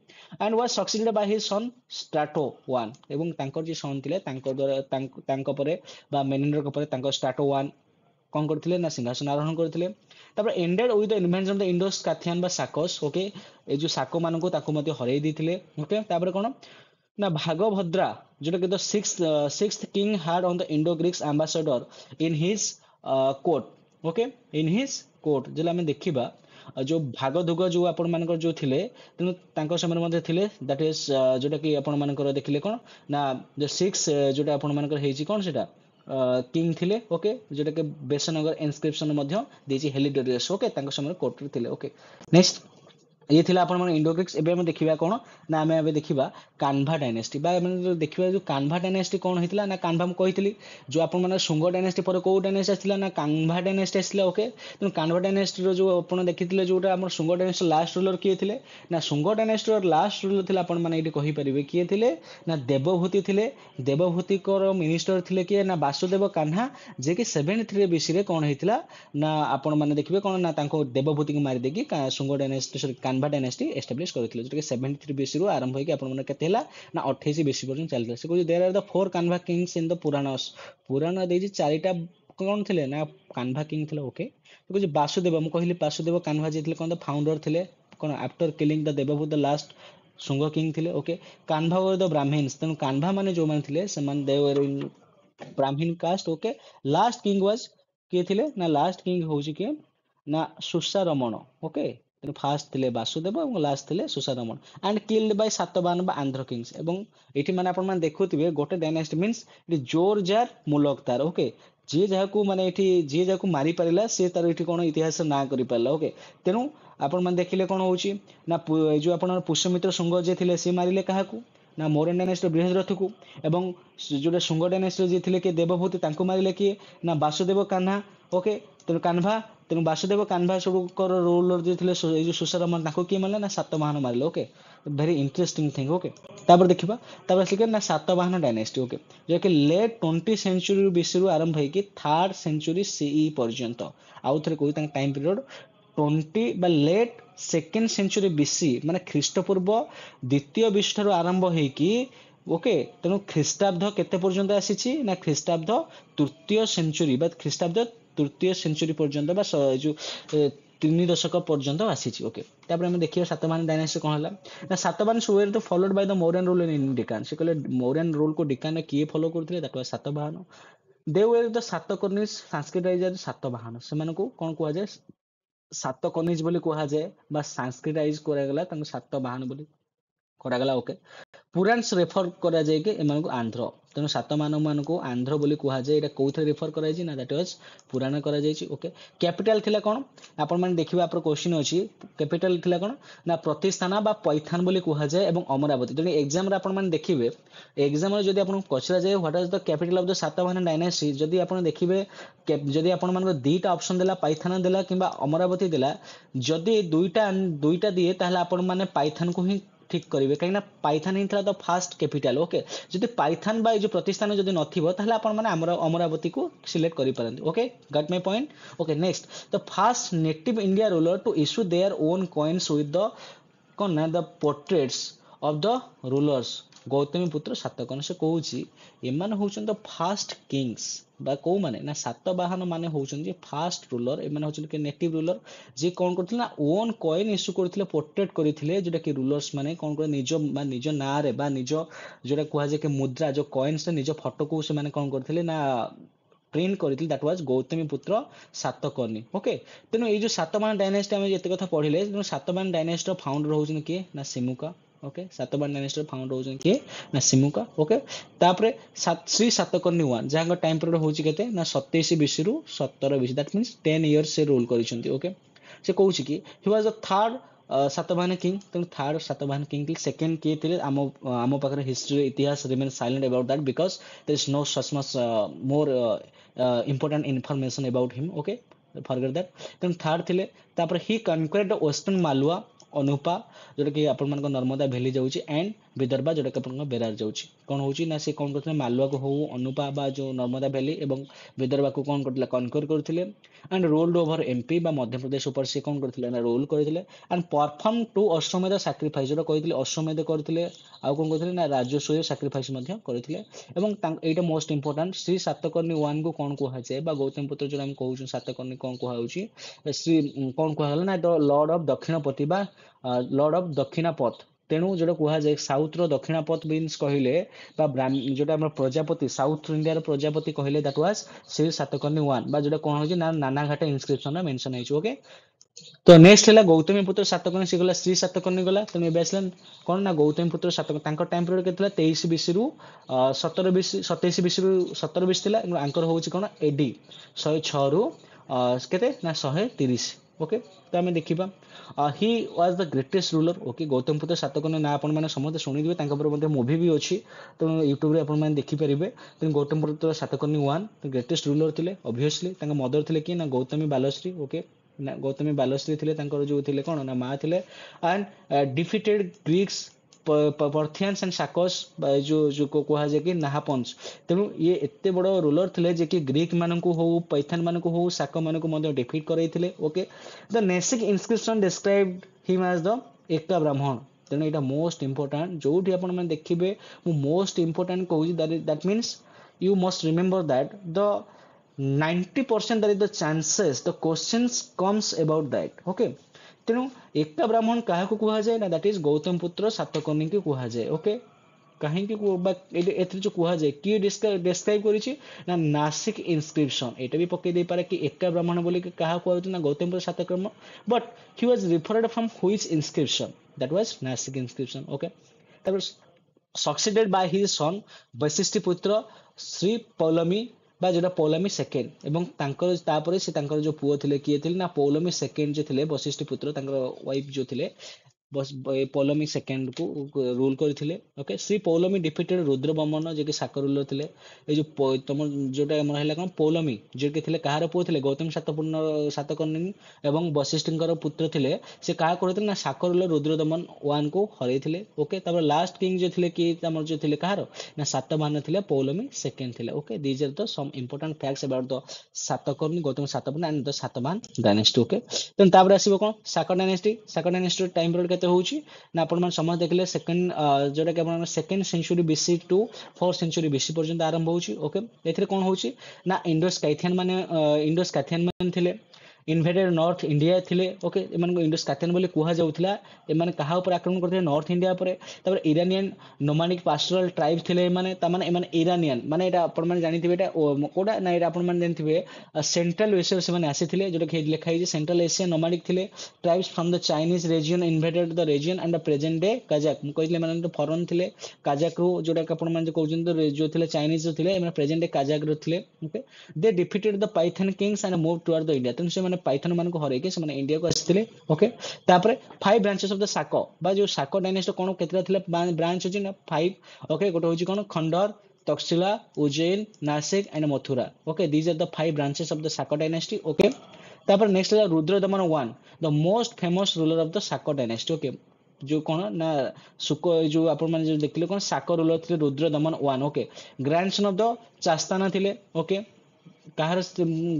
and was succeeded by his son Strato 1 ଏବଂ ତାଙ୍କର ଯେ ସନ୍ ଥିଲେ ତାଙ୍କ ଦ୍ୱାରା ତାଙ୍କ ପରେ ବା ମେନିଣ୍ଡରଙ୍କ ପରେ ତାଙ୍କ Strato 1 କଣ କରିଥିଲେ ନା ସିଂହାସନ ଆରୋହଣ କରିଥିଲେ ତାପରେ ended with the invention of the Indo-Scythian ବା ସାକସ୍ ଓକେ ଏ ଯୋଉ ସାକ ମାନଙ୍କୁ ତାକୁ ମଧ୍ୟ ହରେଇ ଦେଇଥିଲେ ଓକେ ତାପରେ କଣ ନା ଭାଗଭଦ୍ରା ଯୋଉଟା କି the sixth king had on the Indo-Greek ambassador in his court okay in his court ଯେଲେ ଆମେ ଦେଖିବା ଯୋଉ ଭାଗଧୁଗ ଯୋଉ ଆପଣ ମାନଙ୍କର ଯୋଉ ଥିଲେ ତେଣୁ ତାଙ୍କ ସମୟରେ ମଧ୍ୟ ଥିଲେ that is ଯୋଉଟା କି ଆପଣ ମାନଙ୍କର ଦେଖିଲେ କଣ ନା the six ଯୋଉଟା ଆପଣ ମାନଙ୍କର ହେଇଛି କଣ ସେଟା କିଙ୍ଗ ଥିଲେ ଓକେ ଯୋଉଟା କି ବେସନଗର ଇନସ୍କ୍ରିପସନ ମଧ୍ୟ ଦେଇଛି ହେଲିଡୋରିୟସ୍ ଓକେ ତାଙ୍କ ସମୟରେ କୋର୍ଟରେ ଥିଲେ ଓକେ ନେକ୍ସଟ ये थिला आपण माने इंडो ग्रीक्स एबे हम देखिबा कोन ना हमें एबे देखिबा कान्भा डायनेस्टी बा हम देखिबा जो कान्भा डायनेस्टी कोन हितला ना कान्भा हम कहितली जो आपण माने शुंग डायनेस्टी पर को डायनेस्टी आथिला ना कान्भा डायनेस्टी आथिला ओके तो कान्भा डायनेस्टी रो जो आपण देखितले जोटा हमर शुंग डायनेस्टी लास्ट रूलर किए थिले ना शुंग डायनेस्टी रो लास्ट रूलर थिला आपण माने एठी कहि परिबे किए थिले ना देवभूति थिले देवभूति को मिनिस्टर थिले किए ना वासुदेव कान्हा जे कि 73 बीसी रे कोन हितला ना आपण माने देखिबे कोन ना तांको देवभूति को मारि देकी Shunga dynasty sorry Kanva dynasty establish करथिले जोटा कि 73 बीसी रो आरंभ होई कि आपण माने केते हैला ना 28 बीसी पर्यंत चलथिले से कहू there are the four Kanva kings in the Puranas Purana देजी चारिटा कोन थिले ना कान्भा किंग थिले ओके तो कहू वासुदेव हम कहिली वासुदेव कान्भा जे थिले कोन द फाउंडर थिले कोन after killing the Devabhuti the last Shunga king थिले okay Kanva were the Brahmans तनु कान्भा माने जो माने थिले से माने दे were in Brahmin caste okay last king was के थिले ना लास्ट किंग होउची के ना सुसा रमण ओके तेणु फास्ट थिले वासुदेव और लास्ट थिले सुसारमण एंड किल्ड बाय सातवाहन बा आंध्र किंग्स एवं एठी माने आपण माने देखुथिबे गोटे डायनेस्टी मींस इट जोर जार मुलकतार ओके जे जाहाकू माने एठी जे जाहाकू मारी परिला से तार एठी कोन इतिहास ना करि परला ओके तेणु आपण माने देखिले कोन होउची ना जो आपण पुष्यमित्र शुंग जे थिले से मारिले काहाकू ना मौर्यन डायनेस्टी बृहस्पति को एवं जोटे शुंग डायनेस्टी जे थिले के देवभूति तांको मारिले किए ना वासुदेव कान्हा ओके तेणु कान्भा तेणु वासुदेव कान्भा सब रूलर जे थिले ए जो सुसारमण ताको किए मारले ना सातवाहन मारले okay very interesting thing okay तापर देखिबा तापर सिके ना सातवाहन डायनेस्टी ओके जे कि लेट 20 सेंचुरी बीसी रु आरंभ होई कि 3rd सेंचुरी सीई पर्यंत आउ थरे कोइ तांग टाइम पीरियड 20 बा लेट 2nd सेंचुरी बीसी माने ख्रीष्टपूर्व द्वितीय विश्व आरंभ होई कि ओके तेणु ख्रीष्टाब्द केते पर्यंत आसीची ना ख्रीष्टाब्द तृतीय सेंचुरी बा ख्रीष्टाब्द तृतीय सेंचुरी पर्यंत बा जो 3 दशक पर्यंत आसीची ओके तापर हम देखियो सातवाहन डायनेस्टी कोन हला ना Satavahana were the followed by the Mauryan rule in Deccan से कहले मौर्यन रूल को डिकान ने किए फॉलो करथिले that was Satavahana they were the Satakarnis Sanskritiser Satavahana से मानको कोन कुआ जाय सातकर्णीज बोली कुआ जाय बा संस्कृताइज करा गला तांको सातवाहन बोली करा गला ओके पुराण्स रेफर करा जाय के एमानको आंध्र तेणु सातवाहन मानको आंध्र बोली कुहा जाय एटा कोथरे रेफर करा जाय ना दैट वाज पुराण करा जाय ओके कैपिटल थिला कोन आपण माने देखिबा आपरो क्वेश्चन अछि कैपिटल थिला कोन ना प्रतिस्थाना बा पैथान बोली कुहा जाय एवं अमरावती तेणु एग्जाम रे आपण माने देखिबे एग्जाम रे जदी आपण क्वेश्चन जाय what is the capital of the Satavahana dynasty जदी आपण देखिबे जदी आपण मानको दुईटा ऑप्शन देला पैथान देला किबा अमरावती देला जदी दुईटा दिए ताहले आपण माने पैथान को ही ठीक करिवे काइना पाइथन हिथला द फास्ट कैपिटल ओके जदी पाइथन बा जो प्रतिष्ठान जदी नथिबो ताहले आपण माने अमरावती को सिलेक्ट करि परंती okay got my point okay next the first native India ruler to issue their own coins with the कोन ना the portraits of the rulers Gautamiputra Satakarni ସେ କହୁଛି ଏମାନେ ହଉଛନ୍ତି ଫାଷ୍ଟ କିଙ୍ଗସ୍ ବା କୋଉମାନେ ନା ସାତବାହନ ମାନେ ହଉଛନ୍ତି ଫାଷ୍ଟ ରୁଲର। ଏମାନେ ହଉଛନ୍ତି ନେଟିଭ ରୁଲର ଯିଏ କଣ କରୁଥିଲେ ନା ଓନ୍ କଏନ ଇସ୍ୟୁ କରୁଥିଲେ, ପୋର୍ଟ୍ରେଟ କରିଥିଲେ, ଯୋଉଟା କି ରୁଲର୍ସ ମାନେ କଣ କରେ ନିଜ ନାଁରେ ବା ନିଜ ଯୋଉଟା କୁହାଯାଏ କି ମୁଦ୍ରା ଯୋଉ କଏନ୍ସ ନିଜ ଫଟୋକୁ ସେମାନେ କଣ କରିଥିଲେ ନା ପ୍ରିଣ୍ଟ କରିଥିଲେ। ଦ୍ୟାଟ୍ ୱାଜ ଗୌତମୀ ପୁତ୍ର ସାତକର୍ଣ୍ଣି। ଓକେ, ତେଣୁ ଏଇ ଯୋଉ ସାତବାହନ ଡାଇନାଷ୍ଟି ଆମେ ଯେତେ କଥା ପଢିଲେ, ତେଣୁ ସାତବାହନ ଡାଇନାଷ୍ଟିର ଫାଉଣ୍ଡର ହଉଛନ୍ତି କିଏ ନା ସିମୁକା। ଓକେ, ସାତବାହନ ଡାଇନାଷ୍ଟିର ଫାଉଣ୍ଡର ହଉଛନ୍ତି କିଏ ନା ସିମୁକା। ଓକେ, ତାପରେ ଶ୍ରୀ ସାତକର୍ଣ୍ଣି ୱାନ୍ ଯାହାଙ୍କ ଟାଇମ ପିରିୟଡ ହଉଛି କେତେ ନା 27 BC ରୁ 17 BC, ଦ୍ୟାଟ୍ ମିନ୍ସ 10 years ସେ ରୁଲ କରିଛନ୍ତି। ଓକେ, ସେ କହୁଛି କି he was the third Satavahana king. ତେଣୁ ଥାର୍ଡ ସାତବାହନ କିଙ୍ଗ ଥିଲେ। ସେକେଣ୍ଡ କିଏ ଥିଲେ ଆମ ପାଖରେ ହିଷ୍ଟ୍ରି ଇତିହାସ remain silent about that because there is no such much more important information about him. Okay, forget that. ତେଣୁ ଥାର୍ଡ ଥିଲେ। ତାପରେ ହି କନକ୍ୱେred ୱେଷ୍ଟର୍ଣ୍ଣ ମାଲୱା ଅନୁପା, ଯୋଉଟା କି ଆପଣମାନଙ୍କ ନର୍ମଦା ଭ୍ୟାଲି ଯାଉଛି, ଆଣ୍ଡ ବିଦର୍ଭା ଯୋଉଟା କି ଆପଣଙ୍କ ବେରାର ଯାଉଛି। କଣ ହଉଛି ନା ସେ କଣ କରୁଥିଲେ ମାଲୱାକୁ ହଉ ଅନୁପା ବା ଯୋଉ ନର୍ମଦା ଭ୍ୟାଲି ଏବଂ ବିଦର୍ଭାକୁ କଣ କରୁଥିଲେ କନକ୍ୱେର କରୁଥିଲେ, ଆଣ୍ଡ ରୋଲ୍ଡ ଓଭର ଏମପି ବା ମଧ୍ୟପ୍ରଦେଶ ଉପରେ ସେ କଣ କରିଥିଲେ ନା ରୋଲ କରିଥିଲେ, and perform two Ashvamedha sacrifice, ଯୋଉଟା କହିଥିଲେ ଅଶ୍ୱମେଧ କରିଥିଲେ, ଆଉ କଣ କରିଥିଲେ ନା ରାଜସ୍ୱ ସାକ୍ରିଫାଇସ୍ ମଧ୍ୟ କରିଥିଲେ। ଏବଂ ଏଇଟା most important Shri Satakarni one କୁ କଣ କୁହାଯାଏ ବା ଗୌତମ ପୁତ୍ର ଯୋଉଟା ଆମେ କହୁଛୁ ସାତକର୍ଣ୍ଣି କଣ କୁହାଯାଉଛି, ଶ୍ରୀ କଣ କୁହାଗଲା ନା ଦ ଲର୍ଡ ଅଫ ଦକ୍ଷିଣପତି ବା ଲର୍ଡ ଅଫ ଦକ୍ଷିଣାପଥ। ତେଣୁ ଯୋଉଟା କୁହାଯାଏ ସାଉଥ ର ଦକ୍ଷିଣାପଥ ମିନ୍ସ କହିଲେ ବା ଯୋଉଟା ଆମର ପ୍ରଜାପତି ସାଉଥ ଇଣ୍ଡିଆର ପ୍ରଜାପତି କହିଲେ that was Shri Satakarni one, ବା ଯୋଉଟା କଣ ହଉଛି ନା ନାନାଘାଟ ଇନସ୍କ୍ରିପସନ ରେ ମେନସନ ହେଇଛି। ଓକେ, ତ ନେକ୍ସଟ ହେଲା ଗୌତମୀ ପୁତ୍ର ସାତକର୍ଣ୍ଣି, ସେ ଗଲା ଶ୍ରୀ ସାତକର୍ଣ୍ଣି ଗଲା। ତେଣୁ ଏବେ ଆସିଲା କଣ ନା ଗୌତମୀ ପୁତ୍ର ସାତକର୍ଣ୍ଣି। ତାଙ୍କ ଟାଇମ ପିରିୟଡ କେତେ ଥିଲା 23 BC ରୁ 17 BC, 27 BC ରୁ 17 BC ଥିଲା। ଆଙ୍କର ହଉଛି କଣ AD 106 ରୁ କେତେ ନା 130। ଓକେ, ତ ଆମେ ଦେଖିବା he was the greatest ruler. Okay, Gautamiputra Satakarni ନା ଆପଣ ମାନେ ସମସ୍ତେ ଶୁଣିଥିବେ, ତାଙ୍କ ଉପରେ ମଧ୍ୟ ମୁଭି ବି ଅଛି, ତେଣୁ ୟୁଟ୍ୟୁବରେ ଆପଣ ମାନେ ଦେଖିପାରିବେ। ତେଣୁ ଗୌତମ ପୁତ୍ର ସାତକର୍ଣ୍ଣି ୱାନ୍ ଗ୍ରେଟେଷ୍ଟ ରୁଲର ଥିଲେ। ଅବଭିୟସଲି ତାଙ୍କ ମଦର ଥିଲେ କିଏ ନା ଗୌତମୀ ବାଲଶ୍ରୀ। ଓକେ, ନା ଗୌତମୀ ବାଲଶ୍ରୀ ଥିଲେ ତାଙ୍କର ଯୋଉ ଥିଲେ କଣ ନା ମା ଥିଲେ, ଆଣ୍ଡ ଡିଫିଟେଡ ଗ୍ରୀକ୍ସ ପର୍ଥିଆନ୍ସ ଆଣ୍ଡ ସାକସ୍ ବା ଯୋଉ କୁହାଯାଏ କି ନାହାପନ୍ସ। ତେଣୁ ଇଏ ଏତେ ବଡ ରୁଲର ଥିଲେ ଯେ କି ଗ୍ରୀକ ମାନଙ୍କୁ ହଉ ପୈଥାନ ମାନଙ୍କୁ ହଉ ସାକ ମାନଙ୍କୁ ମଧ୍ୟ ଡିଫିଟ୍ କରାଇଥିଲେ। ଓକେ, ଦ ନେସିକ ଇନସ୍କ୍ରିପସନ ଡେସ୍କ୍ରାଇବଡ ହିମ୍ ଆଜ ଦ ଏକା ବ୍ରାହ୍ମଣ। ତେଣୁ ଏଇଟା ମୋଷ୍ଟ ଇମ୍ପୋର୍ଟାଣ୍ଟ, ଯୋଉଠି ଆପଣ ମାନେ ଦେଖିବେ ମୁଁ ମୋଷ୍ଟ ଇମ୍ପୋର୍ଟାଣ୍ଟ କହୁଛି, that means you must remember that the 90% there is the chances the questions comes about that. Okay, ତେଣୁ ଏକା ବ୍ରାହ୍ମଣ କାହାକୁ କୁହାଯାଏ ନା that is ଗୌତମ ପୁତ୍ର ସାତକର୍ଣ୍ଣିଙ୍କୁ କୁହାଯାଏ। ଓକେ, କାହିଁକି ବା ଏଥିରେ ଯୋଉ କୁହାଯାଏ କିଏ ଡେସ୍କ୍ରାଇବ କରିଛି ନା ନାସିକ ଇନସ୍କ୍ରିପସନ। ଏଇଟା ବି ପକେଇ ଦେଇପାରେ କି ଏକା ବ୍ରାହ୍ମଣ ବୋଲି କାହା କୁହାଯାଉଛି ନା Gautamiputra Satakarni, but he was referred from which inscription, that was Nashik inscription. Okay, ତାପରେ succeeded by his son Vasishthiputra Shri Paulami ବା ଯୋଉଟା ପୌଲମୀ ସେକେଣ୍ଡ, ଏବଂ ତାଙ୍କର ତାପରେ ସେ ତାଙ୍କର ଯୋଉ ପୁଅ ଥିଲେ କିଏ ଥିଲେ ନା ପୌଲମୀ ସେକେଣ୍ଡ ଯେ ଥିଲେ ବୈଶିଷ୍ଟି ପୁତ୍ର, ତାଙ୍କର ୱାଇଫ ଯୋଉ ଥିଲେ ପୌଲମୀ ସେକେଣ୍ଡ କୁ ରୁଲ କରିଥିଲେ। ଓକେ, ଶ୍ରୀ ପୌଲମୀ ଡିଫିଟେଡ ରୁଦ୍ରବମନ ଯେ କି ଶାକ ରୁଲର ଥିଲେ। ଏଇ ଯୋଉ ତମର ଯୋଉଟା ଆମର ହେଲା କଣ ପୌଲମୀ ଯେ କି ଥିଲେ କାହାର ପୁଅ ଥିଲେ ଗୌତମ ସାତକର୍ଣ୍ଣି ଏବଂ ବଶିଷ୍ଠଙ୍କର ପୁତ୍ର ଥିଲେ, ସେ କାହା କରିଥିଲେ ନା ଶାକ ରୁଲର ରୁଦ୍ରଦମନ ୱାନ୍ କୁ ହରେଇଥିଲେ। ଓକେ, ତାପରେ ଲାଷ୍ଟ କିଙ୍ଗ ଯେ ଥିଲେ କି ଆମର ଯୋଉ ଥିଲେ କାହାର ନା ସାତବାହନ ଥିଲେ ପୌଲମୀ ସେକେଣ୍ଡ ଥିଲେ। Okay, these are the some important facts about the Satakarni Gautama Satavahana and the Satavahana dynasty. Okay, ତେଣୁ ତାପରେ ଆସିବ କଣ ଶାକ ଡାଇନେଷ୍ଟି। ଶାକ ଡାଇନେଷ୍ଟିର ଟାଇମ ପିରିୟଡ କେତେ ହଉଛି ନା ଆପଣ ମାନେ ସମସ୍ତେ ଦେଖିଲେ ସେକେଣ୍ଡ ଯୋଉଟା କି ଆପଣ second century BC to 4th century BC ପର୍ଯ୍ୟନ୍ତ ଆରମ୍ଭ ହଉଛି। ଓକେ, ଏଥିରେ କଣ ହଉଛି ନା ଇଣ୍ଡୋସ୍କାଇଥିଆନ ମାନେ ଥିଲେ, ଇନଭେଡେଡ ନର୍ଥ ଇଣ୍ଡିଆ ଥିଲେ। ଓକେ, ଏମାନଙ୍କୁ ଇଣ୍ଡୋସ୍କାଥିଆନ ବୋଲି କୁହାଯାଉଥିଲା। ଏମାନେ କାହା ଉପରେ ଆକ୍ରମଣ କରିଥିଲେ ନର୍ଥ ଇଣ୍ଡିଆ ଉପରେ। ତାପରେ ଇରାନିଆନ ନୋମାନିକ ପାଷ୍ଟୋରାଲ ଟ୍ରାଇବ ଥିଲେ ଏମାନେ, ତାମାନେ ଏମାନେ ଇରାନିଆନ ମାନେ ଏଇଟା ଆପଣ ମାନେ ଜାଣିଥିବେ ଏଇଟା କୋଉଟା ନା ଏଇଟା ଆପଣ ମାନେ ଜାଣିଥିବେ ସେଣ୍ଟ୍ରାଲ ଏସିଆରୁ ସେମାନେ ଆସିଥିଲେ, ଯୋଉଟା କି ଲେଖା ହେଇଛି ସେଣ୍ଟ୍ରାଲ ଏସିଆ ନୋମାନିକ ଥିଲେ। Tribes from the Chinese region invaded the region and the present day Kazakh. ମୁଁ କହିଥିଲି ଏମାନେ ଫରେନ ଥିଲେ କାଜାକ ରୁ, ଯୋଉଟା କି ଆପଣ ମାନେ କହୁଛନ୍ତି ଯୋଉ ଥିଲେ ଚାଇନିଜ ଥିଲେ, ଏମାନେ ପ୍ରେଜେଣ୍ଟ ଡେ କାଜାକ ରୁ ଥିଲେ। Okay, they defeated the Parthian kings and move toward the India. ତେଣୁ ସେମାନେ ପାଇଥନ ମାନଙ୍କୁ ହରେଇକି ସେମାନେ ଇଣ୍ଡିଆକୁ ଆସିଥିଲେ। ଓକେ, ତାପରେ 5 ବ୍ରାଞ୍ଚେସ ଅଫ ଦ ଶାକ ବା ଯୋଉ ଶାକ ଡାଇନେଷ୍ଟି କଣ କେତେଟା ଥିଲା ବ୍ରାଞ୍ଚ ଅଛି ନା 5। ଓକେ, ଗୋଟେ ହଉଛି କଣ ଖଣ୍ଡର, Taxila, Ujjain, Nashik and Mathura. Okay, these are the 5 branches of the Shaka dynasty. Okay, ତାପରେ ନେକ୍ସଟ ହେଲା Rudradaman one, the most famous ruler of the Shaka dynasty. Okay, ଯୋଉ କଣ ନା ଯୋଉ ଆପଣ ମାନେ ଯୋଉ ଦେଖିଲେ କଣ ଶାକ ରୁଲର ଥିଲେ Rudradaman one. Okay, grandson of the Chashtana ଥିଲେ। ଓକେ, କାହାର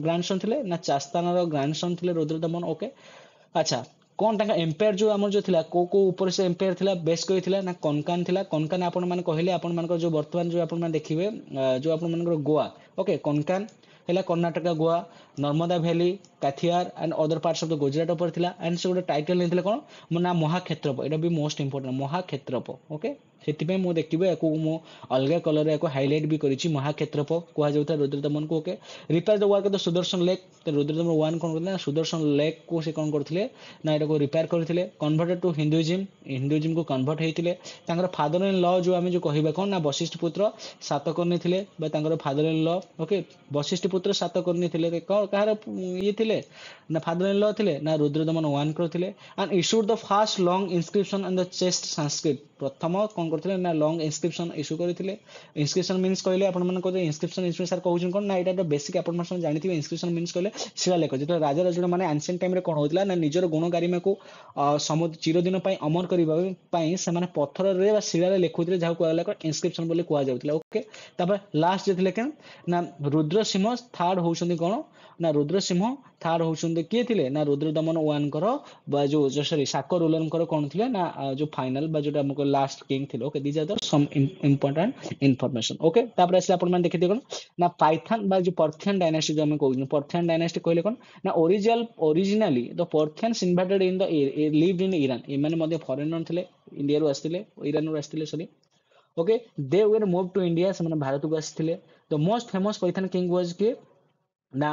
ଗ୍ରାଣ୍ଡସନ ଥିଲେ ନା ଚାସ୍ତାନାର ଗ୍ରାଣ୍ଡସନ ଥିଲେ ରୁଦ୍ରଦମନ। ଓକେ, ଆଚ୍ଛା, कौन ताका एम्पायर जो आमर जो थिला को ऊपर से एम्पायर थिला बेस कोइ थिला ना कनकान थिला कनकान आपण माने कहले आपण मानकर जो वर्तमान जो आपण माने देखिबे जो आपण मानकर गोवा ओके कनकान हेला Karnataka Goa Narmada valley Kathiawar and other parts of the Gujarat ऊपर थिला एंड से गोटे टाइटल नेथिला कोन ना महाक्षेत्रप एटा भी मोस्ट इंपोर्टेंट महाक्षेत्रप ओके सेति मु देखिबे एको मु अलगा कलर एको हाइलाइट भी करिछि महाक्षेत्रप कुहा जाउता रुद्रदमन को okay repair the work of the Sudarshan lake Rudradaman 1 कोन करले सुदर्शन लेक को से कोन करथिले ना एटा को रिपेयर करथिले कन्वर्टेड टू हिंदुइज्म को कन्वर्ट हेतिले तांगर फादर इन लॉ जो आमे जो कहिबा कोन ना वशिष्ठ पुत्र सातकर्णी थिले बा तांगर father in law okay Vasishthiputra Satakarni थिले कहार ये थिले ना फादर इन लॉ थिले ना रुद्रदमन 1 करथिले and issued the first long inscription on the chest Sanskrit प्रथम कोन करथिले ना लॉन्ग इंस्क्रिप्शन इशू करथिले इंस्क्रिप्शन मींस कहले आपण मन को इंस्क्रिप्शन सर कहउछन कोन ना एटा बेसिक आपण मन जानिथिबे इंस्क्रिप्शन मींस कहले शिलालेख जेतो राजा राजुड़ माने एंशिएंट टाइम रे कोन होतला ना निजर गुण गारिमा को समुद्र चिरदिन पई अमर करिबा पई से माने पत्थर रे बा शिला रे लेखुथिले जाउ कहला को इंस्क्रिप्शन बोली कुआ जाउतला ओके तबे लास्ट जे थिले केन ना रुद्रसिंह थर्ड होउछन कोन ना रुद्रसिंह थर्ड होउछन के थिले ना रुद्रदमन 1 करो बा जो सॉरी शाकर रूलर करो कोन थिले ना जो फाइनल बा जोटा हमको लास्ट किंग थिले okay these are the some important information okay तापर असले आपण मान देखि देखन ना पाइथन बा जो पर्थियन डायनेस्टी जो हम कहू पर्थियन डायनेस्टी कहले कोन ना originally the Parthians invaded in the lived in Iran ए माने मध्ये फॉरेनर थिले इंडिया रो आस्थिले ईरान रो आस्थिले sorry okay they were move to India से माने भारत को आस्थिले the most famous Parthian king was के ना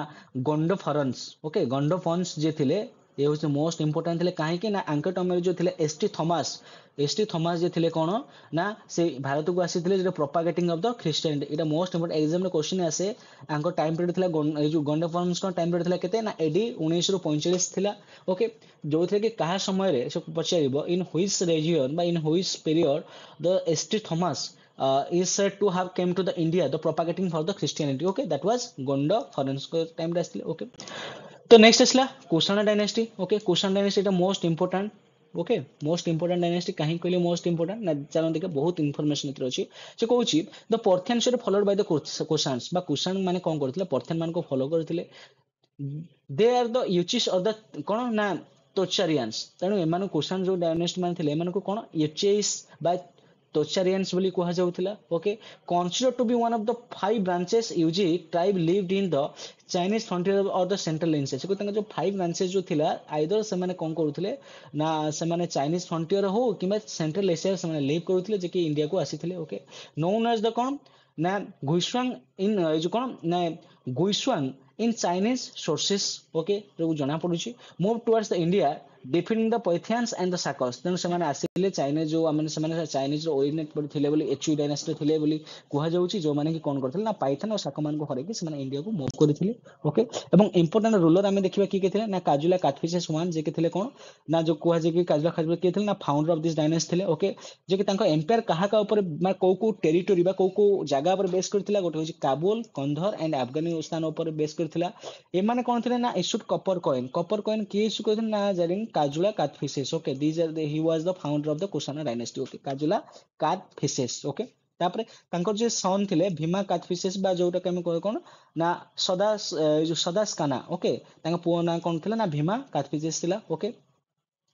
गोंडोफरन्स ओके गोंडोफन्स जे थिले ये होचे मोस्ट इंपोर्टेंट थिले काहे कि ना आंकर टमर जो थिले एसटी थॉमस जे थिले कोन ना से भारत को आसी थिले जे प्रोपागेटिंग ऑफ द क्रिश्चियनिटी इटा मोस्ट इंपोर्टेंट एग्जाम रे क्वेश्चन आसे आंकर टाइम पीरियड थिला जो गोंडोफरन्स को टाइम पीरियड थिला केते ना एडी 1945 थिला ओके जो थे कि कहा समय रे से पछाइबो इन व्हिच रीजन बा in which period the ST Thomas is said to have came to the India the propagating for the Christianity okay that was Gonda Foreign time रे आस्थिले okay तो नेक्स्ट असला Kushan dynasty okay Kushan dynasty इटा most important okay most important dynasty काहे कहले most important ना चलो देखा बहुत इंफॉर्मेशन इत्र अछि से कहूची द पर्थियन शे फॉलोड बाय द कुषाण्स बा कुषाण माने कोन करथिले पर्थियन मान को फॉलो करथिले they are the Yuechis of the कोन ना तोचारियंस तनु एमान कुषाण जो डायनेस्टी मान थिले एमान को कोन यूचिस बाय Tocharians बोली कहा जाउथिला okay considered to be one of the 5 branches Yuji tribe lived in the Chinese frontier or the central Asia से जो 5 branches जो थिला आइदर से माने कोन करूथिले ना से माने चाइनीज फ्रंटियर हो किबा सेंट्रल एशिया से माने लिव करूथिले जे कि इंडिया को आसीथिले ओके नोन एज द कोन ना गुइश्वांग इन जो कोन ना Guishuang in Chinese sources okay जो जना पडुची move towards the India defining the Parthians and the Sakas तेन से माने आसीले चाइनीज जो माने से माने चाइनीज रो ओरिजिनेट पर थिले बोली एचयू डायनेस्टी थिले बोली कुहा जाउची जो माने कि कोन करथिले ना पाइथन और साक मान को हरे कि से माने इंडिया को मूव करथिले ओके एवं इंपोर्टेंट रूलर हमें देखिबा की के थिले ना काजुला काथफिसेस 1 जे के थिले कोन ना जो कुहा जे कि काजुला खाजुला के थिले ना फाउंडर ऑफ दिस डायनेस्टी थिले ओके जे कि तांको एम्पायर कहा का ऊपर मा को टेरिटरी बा को जगह पर बेस करथिला गोटे होची काबुल कंधर एंड अफगानिस्तान ऊपर बेस करथिला ए माने कोन थिले ना इशूड कॉपर कॉइन के इशू करथिले ना जारिन Kujula Kadphises okay these are he was the founder of the Kushan dynasty okay Kujula Kadphises okay तापरे तांकर जे सन थिले भीमा काथफिसेस बा जोटा के हम कह कोन ना सदास्काना ओके तांका पुओ ना कोन थिला ना भीमा काथफिसेस थिला ओके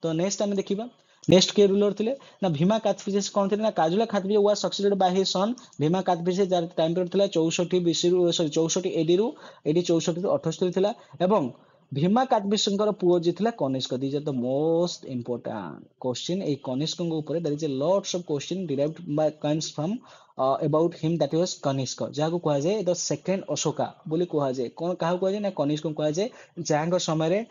तो नेक्स्ट हम देखिबा नेक्स्ट के रूलर थिले ना भीमा काथफिसेस कोन थिले ना Kujula Kadphises was succeeded by his son Vima Kadphises जार टाइम पीरियड थिला 64 बीसी रु सॉरी 64 एडी रु एडी 64 रु 78 थिला एवं भीमा काथफिसेस पुओ जे थिला Kanishka these are the most important question ए कनिष्क ऊपर there is a lots of question derived by comes from about him that was Kanishka जाको कहा जाय द सेकंड अशोका बोली कहा जाय कोन काहा कहा जाय ना कनिष्क कहा जाय जांग समय रे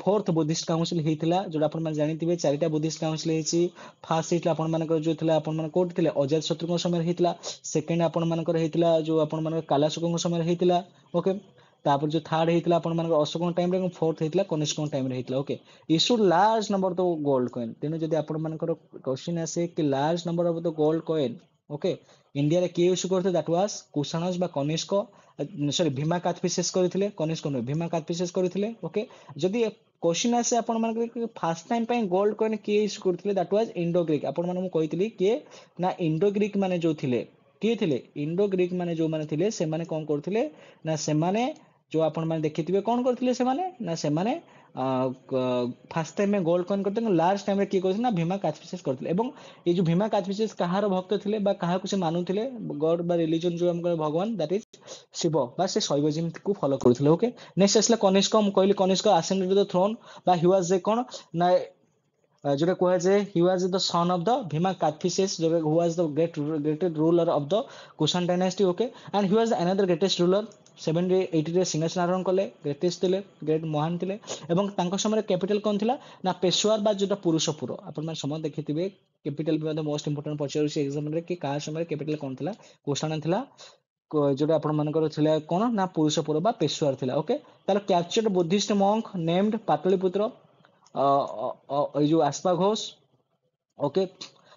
फोर्थ बुद्धिस्ट काउंसिल हेतिला जोडा आपण मन जानिथिबे चारिटा बुद्धिस्ट काउंसिल हेची फर्स्ट हेतिला आपण मानकर जो थिला आपण मन कोट थिले अजात शत्रु समय हेतिला सेकंड आपण मानकर हेतिला जो आपण मन कालाशोक समय हेतिला ओके तापर जो थर्ड हेतिला आपण मानकर अशोक टाइम रे फोर्थ हेतिला कनिष्क टाइम रे हेतिला okay issued large number of the gold coin तेनो जदी आपण मानकर क्वेश्चन आसे कि large number of the gold coin okay India रे के इशू करथे दैट वाज कुषाणस बा कनिष्क सॉरी भीमा काथफिसेस करथिले कनिष्क न भीमा काथफिसेस करथिले ओके जदी क्वेश्चन आसे आपण मानकर फर्स्ट टाइम पे गोल्ड कॉइन के इशू करथिले दैट वाज इंडो ग्रीक आपण माने मु कहितली के ना इंडो ग्रीक माने जो थिले के थिले इंडो ग्रीक माने जो माने थिले से माने कोन करथिले ना से माने जो आपण माने देखिथिबे कोन करथिले से माने ना से माने फास्ट टाइम में गोल्ड कॉइन करते लास्ट टाइम किए करते ना भीमा काथफिसेस करते एवं ये जो भीमा काथफिसेस कहार भक्त थे क्या से मानुले गॉड बा रिलीजन जो हम भगवान दैट इज शिव बा से शैवजिम को फॉलो करते ओके नेक्स्ट आसला कनिष्क कहली Kanishka ascended to the throne बा ही वाज ए कौन ना जोटा कहुए he was the son of the Vima Kadphises जो who was the greatest ruler of the Kushan dynasty okay and he was another greatest ruler 780 रे सिंहासन आरोहण कले ग्रेटेस्ट थे ग्रेट महान थे एवं तांको समय कैपिटल कौन थिला ना पेशवार बा जोटा पुरुषपुर आपण माने समय देखिथिबे कैपिटल भी मोस्ट इंपोर्टेंट पचारुछि एग्जाम रे कि का समय कैपिटल कौन थिला कुशान थिला जोटा आपण मानकर थिला कोन ना पुरुषपुर बा पेशवार थिला ओके तार captured Buddhist monk named Pataliputra जो आस्पा घोष ओके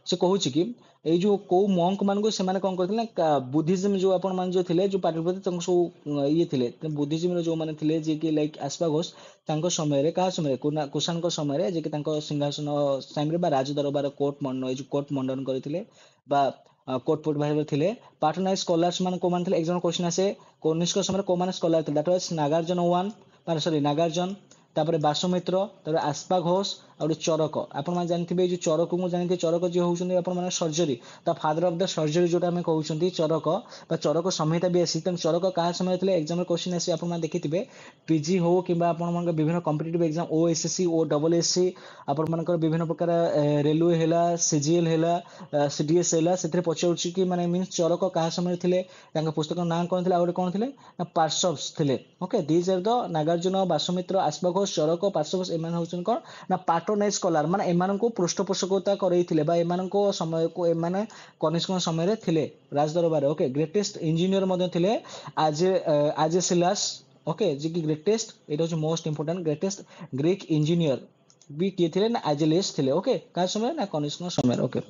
से कहूँ कि ये जो कौ मंक मान से कौन करते बुद्धिज्म जो आपण मान जो थे जो पाटलिपुत्र सब ये थे बुद्धिज्म जो मैंने थे जी कि लाइक आस्पा घोष समय क्या समय कुशान समय जी कि सिंहासन टाइम राज दरबार कोर्ट मंडन कोर्ट मंडन करते कोर्ट पोर्ट भाई थे पाटनाइज स्कॉलर्स मान को मान एक जन क्वेश्चन आसे कनिष्क समय कौ मैंने स्कॉलर थे that was Nagarjun one sorry Nagarjun तापर बासुमित्र तापर आस्पा घोष और चरक आपण मैंने जानते जो चरक को जानते चरक जी होती आप surgery the father of the surgery जो कहते चरक चरक संहिता भी आसी तेज चरक क्या समय थे एग्जाम क्वेश्चन आसी आप देखिए पीजी हो कि विभिन्न competitive exam OSSC O double SC आपण विभिन्न प्रकार रेलवे है सीजीएल है सीडीएस है से पचार कि माने मीन चरक क्या समय थे पुस्तक ना कौन थे आगे कौन थे पार्श्वस थे okay these are the Nagarjuna Vasumitra आस्पा घोष चरक पार्श्वस एम हूँ कौन ना पाटोनाइज कलार माने एमान को पृष्ठपोषकता करैथिले बा एमान को समय को एमाने कनिष्क समय रे थिले राज दरबार ओके ग्रेटेस्ट इंजीनियर मध्य थिले आज सिलास ओके जी की ग्रेटेस्ट एटा होचे most important greatest Greek engineer भी किए थे ना एजिलेस थे ओके का समय ना कनिष्क समय ओके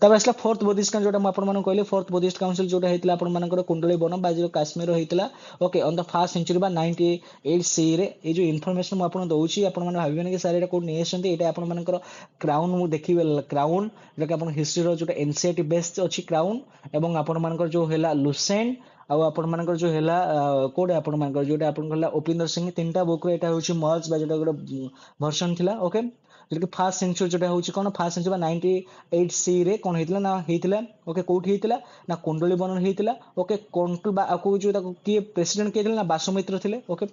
तब आसला फोर्थ बुद्धिस्ट जोटा मुझे कहली फोर्थ बुद्धिस्ट काउंसिल जोटा होता आपर कुंडली बन बाजी काश्मीर होता okay on the first century बा 98 सी रे ये जो इनफॉरमेशन मुझे दूसरी भावन कि सर कौन नहीं आपर क्राउन मुझे देखिए क्राउन जो कि हिस्ट्री जो एनसीईआरटी बेस्ड अच्छी क्राउन एवं आपर जो है लुसेंट आपर जो है कौटे आपर जो उपिंदर सिंह 3टा बुक रे हूँ मर्ज जो गोटे भर्सन थिला ओके जो कि फास्ट सेंचुरी जोटा हूँ कौन फास्ट सेंचुरी 98 सी रे कौन होता ओके कौटी होता ना कुंडली बनन होता ओके कंट्रोल जो किए प्रेसिडेंट किए ना बासुमित्र थे ओके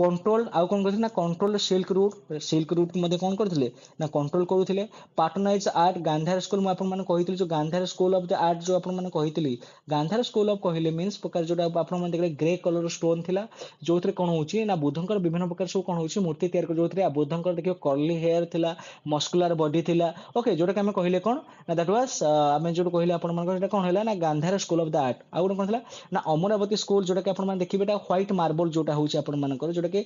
कंट्रोल आउ कौन करते ना कंट्रोल सिल्क रूट कौन करते ना कंट्रोल करुले पाटनाइज आर्ट गांधार स्कूल मुझे कही जो Gandhara school of the art जो आपली गांधार स्कूल ऑफ कहले मीन्स प्रकार जो देखिए ग्रे कलर स्टोन थिला जो कौन होची ना बुद्धंकर विभिन्न प्रकार सब कौन होची मूर्ति तैयार जो बुद्धंकर देखिए कर्ली हेयर थिला मस्कुलर बॉडी थिला ओके जोटा कि आम कहले कौन ना दैट वाज आम जो कहले आप कौन है ना Gandhara school of the art आउ गोटे कौन था ना अमरावती स्कूल जोटा कि आप देखिए व्हाइट मार्बल जोटा हूँ आपर जोटा कि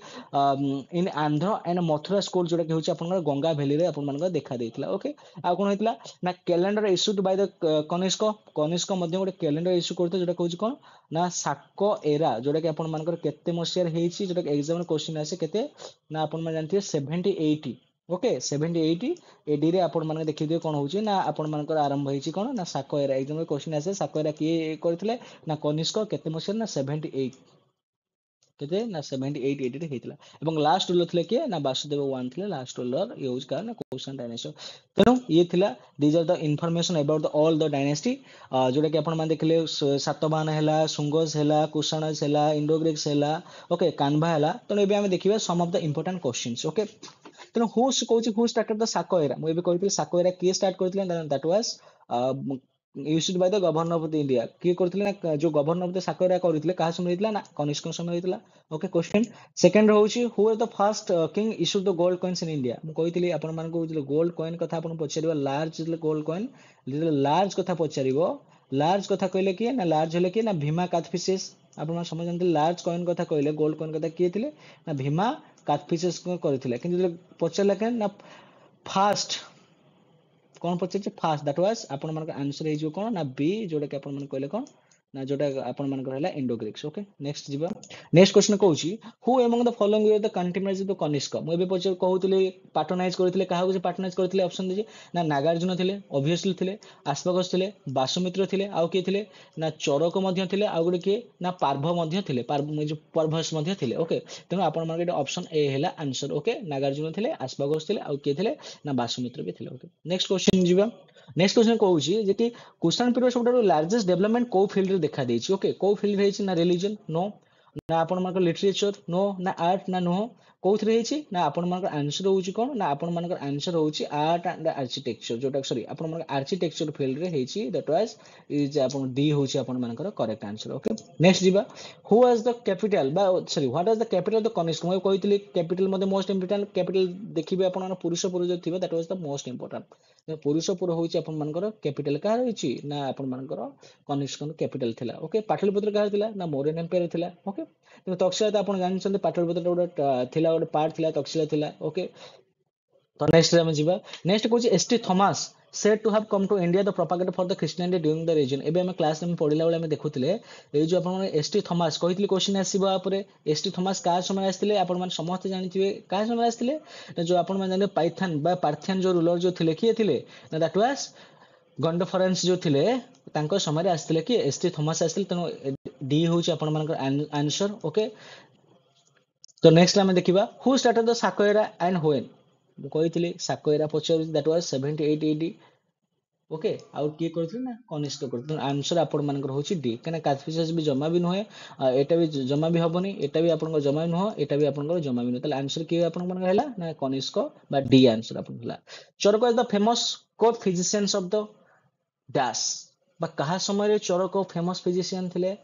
इन आंध्र एंड मथुरा स्कूल जोटा कि हूँ गंगा भैली रे आपर देखा देता ओके आउ कौन होता ना calendar issued by the Kanishka Kanishka गोटे कैलेंडर इश्यू करते जोटा कहूँ कौन ना साको एरा जोटा कि आपर केते मसीहार होती जोटा एग्जाम क्वेश्चन आसे केते ना आप जानते 70-80 ओके 70-80 एडी रे आपण माने देखिदियो कोन होची ना आपण मानकर आरंभ होईची कोन ना साको एरा एग्जाम क्वेश्चन आसे साको एरा किए करथिले ना कनिष्क केते मसीहार ना 78 केते ना 78 एडी रे हेतिला एवं लास्ट रूलर थिले के ना वासुदेव वन थिले लास्ट रूलर यूज का ना कुशान डायनेस्टी तेनु ये थिला these are the information about the all the dynasty जोटा कि आपण माने देखले सातवाहन हैला सुंगस हैला कुशानस हैला इंडो ग्रीक्स हैला ओके कान्वा हैला तेनु एबे हम देखिबा some of the important questions okay तेणु who started the Saka era मुझे कहती साको एरा किए स्टार्ट करते that was used by the governor of the India किए करते ना जो governor of the Saka era करते क्या समय होता ना कनिष्क समय होता ओके क्वेश्चन सेकंड होची who are the first king issued the gold coins in India मु कहती आपण मानको गोल्ड कॉइन कथा आपण पचारिबो लार्ज गोल्ड कॉइन लार्ज कथा पचारिबो लार्ज कथा कहले कि ना लार्ज हेले कि ना भीमा काथफिसेस आपण समझ जानते लार्ज कॉइन कथा कहले गोल्ड कॉइन कथा किए थिले ना भीमा काथफिसेस करथिले किंतु पचारला के ना फास्ट कौन पचार फास्ट दैट वाज आपण मानक आंसर हे जो कोन ना बी जोटा कि आपण मन कहले कोन ना जोटा आपण मानकर हैला इंडो ग्रीक्स ओके नेक्स्ट जीवा नेक्स्ट क्वेश्चन कहूची who among the following were the continuous the Kanishka मु एबे पछ कहउतले पार्टनाइज करथिले काहा को पार्टनाइज करथिले ऑप्शन दे ना नागार्जुन थिले ऑब्वियसली थिले आश्वगस थिले वासुमित्र थिले आउ के थिले ना चरक मध्य थिले आउ गुडे के ना पार्भ मध्य थिले पार्भ जो पर्भस मध्य थिले ओके तेनो आपण मानकर ऑप्शन ए हैला आंसर ओके नागार्जुन थिले आश्वगस थिले आउ के थिले ना वासुमित्र भी थिले ओके नेक्स्ट क्वेश्चन जीवा नेक्स्ट क्वेश्चन कहूची जे कि कुषाण पीरियड सबटा लार्जेस्ट डेवलपमेंट को फील्ड रे देखा देछि ओके को फील्ड रे छि ना रिलीजन नो ना आपण मानकर लिटरेचर नो ना आर्ट ना नो कोथ रे छि ना आपण मानकर आंसर होउची कोन ना आपण मानकर आंसर होउची आर्ट एंड आर्किटेक्चर जोटा सॉरी आपण मानकर आर्किटेक्चर फील्ड रे हेछि दैट वाज इज आपण डी होउची आपण मानकर करेक्ट आंसर ओके नेक्स्ट जीवा हु वाज द कैपिटल बा sorry what was the capital of the Kanishka मैं कहितली कैपिटल मध्ये मोस्ट इंपोर्टेंट कैपिटल देखिबे आपण माने पुरुषपुर जो थिबे that was the most important Purushapura होउची आपण मानकर कैपिटल का रहिछि ना आपण मानकर कनिष्क कैपिटल थिला ओके पाटलिपुत्र का थिला ना मौर्यन एम्पायर थिला ओके तो तक्षशिला आपण जानछन पाटलिपुत्र गोटे थिला गोटे पार्ट थिला तक्षशिला थिला ओके तो नेक्स्ट हम जीवा नेक्स्ट कहूची ST Thomas said to have come to India the propagator for the Christianity during the region एबे हम क्लास में पढिला बेले हम देखुतले ए जो आपण एसटी थॉमस कहितली क्वेश्चन आसीबा परे एसटी थॉमस का समय आस्थिले आपण मन समस्त जानिथिबे का समय आस्थिले जो आपण मन जाने पाइथन बा पार्थियन जो रूलर जो थिले किए थिले ना दैट वाज गंडफरेंस जो थिले तांको समय आस्थिले कि एसटी थॉमस आस्थिले तनो डी होची आपण मानकर आंसर ओके तो नेक्स्ट हम देखिबा who started the Saka era and when कहितले साकोएरा पचर दैट वाज 78 एडी ओके आउ की करथि ना कनिष्क करथि आंसर आपण मानकर होची डी कने कास्पिसस भी जमा भी नहे एटा भी जमा भी हबनी एटा भी आपण जमा भी नहो एटा भी आपण जमा भी न तले आंसर की आपण मानकर हैला ना कनिष्क बा डी आंसर आपण हला Charaka is the famous court physicians of the डैश बा कहा समय चरक फेमस फिजिशियन थिले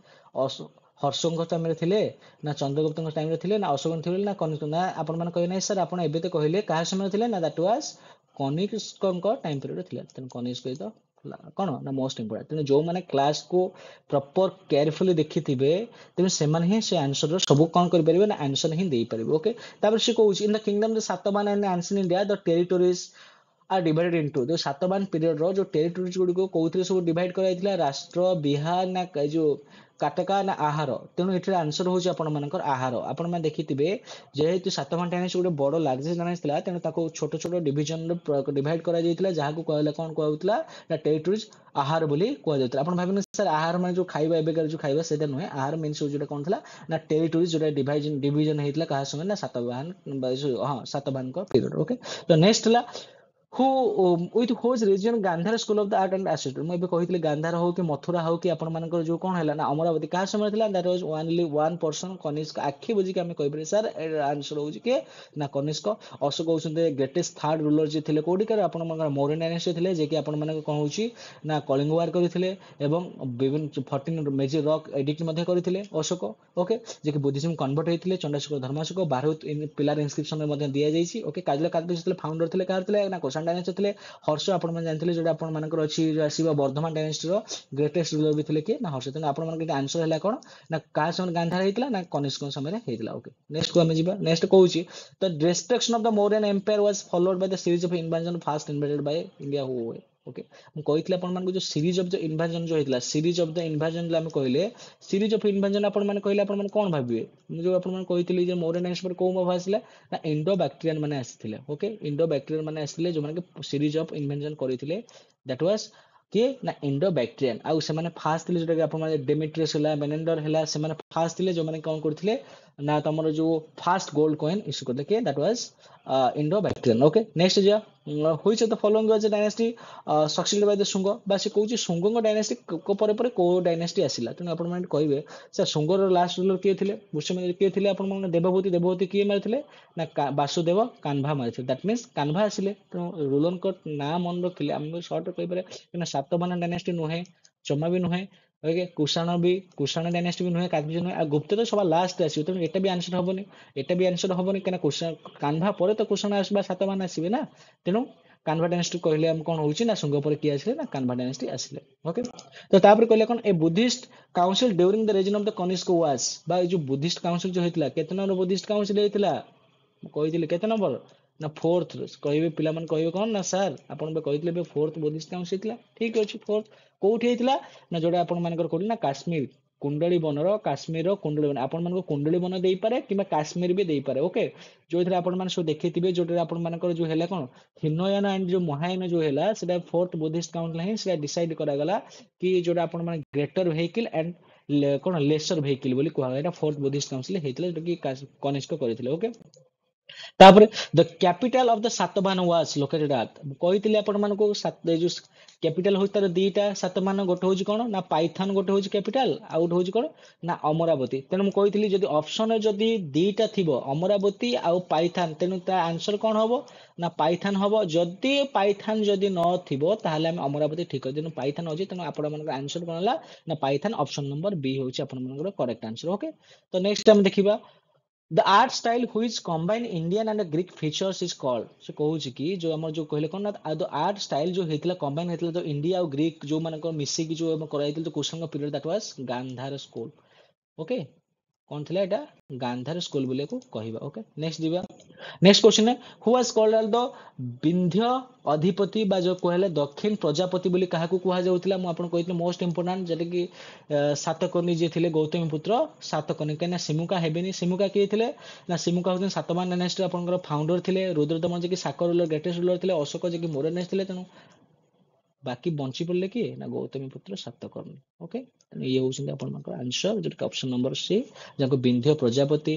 हर्षंग टाइम रे थिले ना चंद्रगुप्त टाइम रे थिले ना अशोकन थिले ना कनिष्क ना आपण मान कहि नै सर आपण एबे ते कहिले कहा समय थिले ना that was Kanishka time period थिले तन कनिष्क तो कोन ना मोस्ट इंपोर्टेंट तने जो माने क्लास को प्रॉपर केयरफुली देखि थिबे तने से माने ही से आंसर सब कोन कर परिबे ना आंसर ही देई परिबे ओके तापर से कहूची in the kingdom the Satavahana and ancient India the territories are divided into जो सातवाहन पीरियड रो जो टेरिटोरीज गुडी को कोउथरे सब डिवाइड कराइथिला राष्ट्र बिहार ना जो काटका ना आहार तेणु एठी आंसर होची आपण मानकर आहार आपण मान देखिथिबे जेहेतु सातवाहन डायनेस्टी गोटे बड़ लार्जेस्ट डायनेस्टी थिला तेणु ताको छोट छोट डिवीजन रो डिवाइड करा जायतिला जहा को कहला कोन कहउतला ना टेरिटोरीज आहार बोली कह जायतिला आपण भाबिन सर आहार माने जो खाइबा एबेकर जो खाइबा सेटा नहे आहार मीन्स जोटा कोन थिला ना टेरिटोरीज जोटा डिवीजन हेतिला कहा समय ना सातवाहन हां सातवाहन को पीरियड ओके तो नेक्स्ट ला who with whose region Gandhara school of the art and architecture मैं बे कहितले गांधार हो कि मथुरा हो कि आपण मानकर जो कोन हैला ना अमरावती का समय थिला that was only one person Kanishka आखि बुझी के हम कहि परे सर आंसर होजी के ना कनिष्क अशोक होउछन्ते ग्रेटेस्ट थर्ड रूलर जे थिले कोडी कर आपण मानकर मौर्यन डायनेस्टी थिले जे कि आपण मानकर कोन होउची ना कलिंग वार करिथिले एवं विभिन्न 14 मेजर रॉक एडिक्ट मध्ये करिथिले अशोक ओके जे कि बुद्धिज्म कन्वर्ट हेतिले चंडाशोक धर्माशोक 12 पिलर इंस्क्रिप्शन में मध्ये दिया जाईची ओके काजला काजला जे फाउंडर थिले कार थिले ना कोसान डायनेस्टी थिले हर्ष आपण मन जानथिले जोटा आपण मानकर अछि जो आसीबा वर्धमान डायनेस्टी रो ग्रेटेस्ट रूलर भी थिले के ना हर्ष तेन आपण मानकर आंसर हैला कोन ना का समय गांधार हेतिला ना कनिष्क समय रे हेतिला ओके नेक्स्ट को हम जिबा नेक्स्ट कहूची the destruction of the Mauryan empire was followed by the series of invasion first invaded by India who okay हम कहितले आपण मानको जो सीरीज ऑफ द इन्वेजन जो हेतिला सीरीज ऑफ द इन्वेजन हम कहले सीरीज ऑफ इन्वेजन आपण माने कहले आपण माने कोन भाबिबे जो आपण माने कहितली जे मौर्यन डायनेस्टी पर को भाव आसिला ना इंडो बैक्टीरियन माने आसिथिले ओके इंडो बैक्टीरियन माने आसिथिले जो माने के सीरीज ऑफ इन्वेंशन करिथिले दैट वाज के ना इंडो बैक्टीरियन आ से माने फास्ट थिले जोटा कि आपण माने डेमेट्रियस होला मेनेंडर होला से माने फास्ट थिले जो माने कोन करथिले ना तमरो जो फास्ट गोल्ड कॉइन इशू करले के that was Indo Bactrian okay next जा which of the following was dynasty succeeded by the Shunga बा से कहूची शुंगंग डायनेस्टी को परे परे को डायनेस्टी आसिला तने आपण माने कहबे सर शुंगर लास्ट रूलर के थिले मुसमे के थिले आपण माने देवभूति के मारथिले ना वासुदेव कान्भा मारथिले दैट मींस कान्भा आसिले तो रूलर को ना मन रखिले हम शॉर्ट कहि पारे कि सातवाहन डायनेस्टी नुहे जमा भी नुहे ओके कुषाण डायनेस्टी भी नुहे काकभी नुहे आ गुप्त तो सब लास्ट आसी तो एटा भी आंसर हबनी केना कुषाण कान्भा परे तो कुषाण आसबा सातवाहन आसीबे ना तेनु कान्भा डायनेस्टी कहले हम कोन होउची ना शुंग पर की आसिले ना कान्भा डायनेस्टी आसिले ओके तो तापर कहले कोन a Buddhist council during the region of the Kanishka was बा जो बुद्धिस्ट काउंसिल जो हेतला केतना रो बुद्धिस्ट काउंसिल हेतला कहि दिले केतना नंबर ना फोर्थ कहबे पिला मन कहबे कोन ना सर आपण बे कहितले बे फोर्थ बुद्धिस्ट काउंसिल हितला ठीक अछि फोर्थ कोठी हितला ना जोडा आपण मानकर कोठी ना काश्मीर कुंडली बनर काश्मीर कुंडली बन आपण मानको कुंडली बन देई पारे किबा काश्मीर भी देई पारे ओके जो इथरे आपण मान सो देखिथिबे जोटे आपण मानकर जो हैला कोन हिनयान एंड जो महायान जो हैला सेटा फोर्थ बुद्धिस्ट काउंसिल ही सेटा डिसाइड करा गला कि जोटा आपण मान greater vehicle and cone laser vehicle बोली कहला एटा फोर्थ बुद्धिस्ट काउंसिल हेतले जो कि कनिष्क करथिले ओके तापर the capital of the Satavahana was located at कहितले आपण मानको सात जो कैपिटल होई तार दीटा सातवाहन गोटे होजी कोन ना पाइथन गोटे होजी कैपिटल आउट होजी कोन ना अमरावती तेनु म कहितली जदी ऑप्शन जदी दीटा थिबो अमरावती आउ पाइथन तेनु ता आंसर कोन हबो ना पाइथन हबो जदी पाइथन जदी न थिबो ताहले हम अमरावती ठीक तेनु पाइथन होजी तेनु आपण मानको आंसर कोन हला ना पाइथन ऑप्शन नंबर बी होची आपण मानको करेक्ट आंसर ओके तो नेक्स्ट टाइम देखिबा the art style which combine Indian and Greek features is called से कहूची कि जो हमर जो कहले कोन ना the art style जो हेतला combine हेतला तो इंडिया और ग्रीक जो मानकर मिसी की जो हम कराइतल तो Kushan period that was Gandhara school okay कौन थिला एटा गांधार स्कूल बोले को कहिबा ओके नेक्स्ट दिबा नेक्स्ट क्वेश्चन है who was called as the Vindhya Adhipati बा जो कहले दक्षिण प्रजापति बोली काहा को कुहा जाउतिला म आपन कहितले मोस्ट इंपोर्टेंट जेते कि सातकर्णी जे थिले गौतमी पुत्र सातकर्णी केना सिमुका हेबेनी सिमुका के थिले ना सिमुका होतन सातवाहन डायनेस्टी आपनकर फाउंडर थिले रुद्रदमन जे कि साकर रूलर ग्रेटेस्ट रूलर थिले अशोक जे कि मोरनेस थिले तनु बाकी बंची पड़ले कि ना गौतमी पुत्र सातकर्णी ओके ये होउछन आपन मानकर आंसर जेटा ऑप्शन नंबर सी जाको विंध्य प्रजापति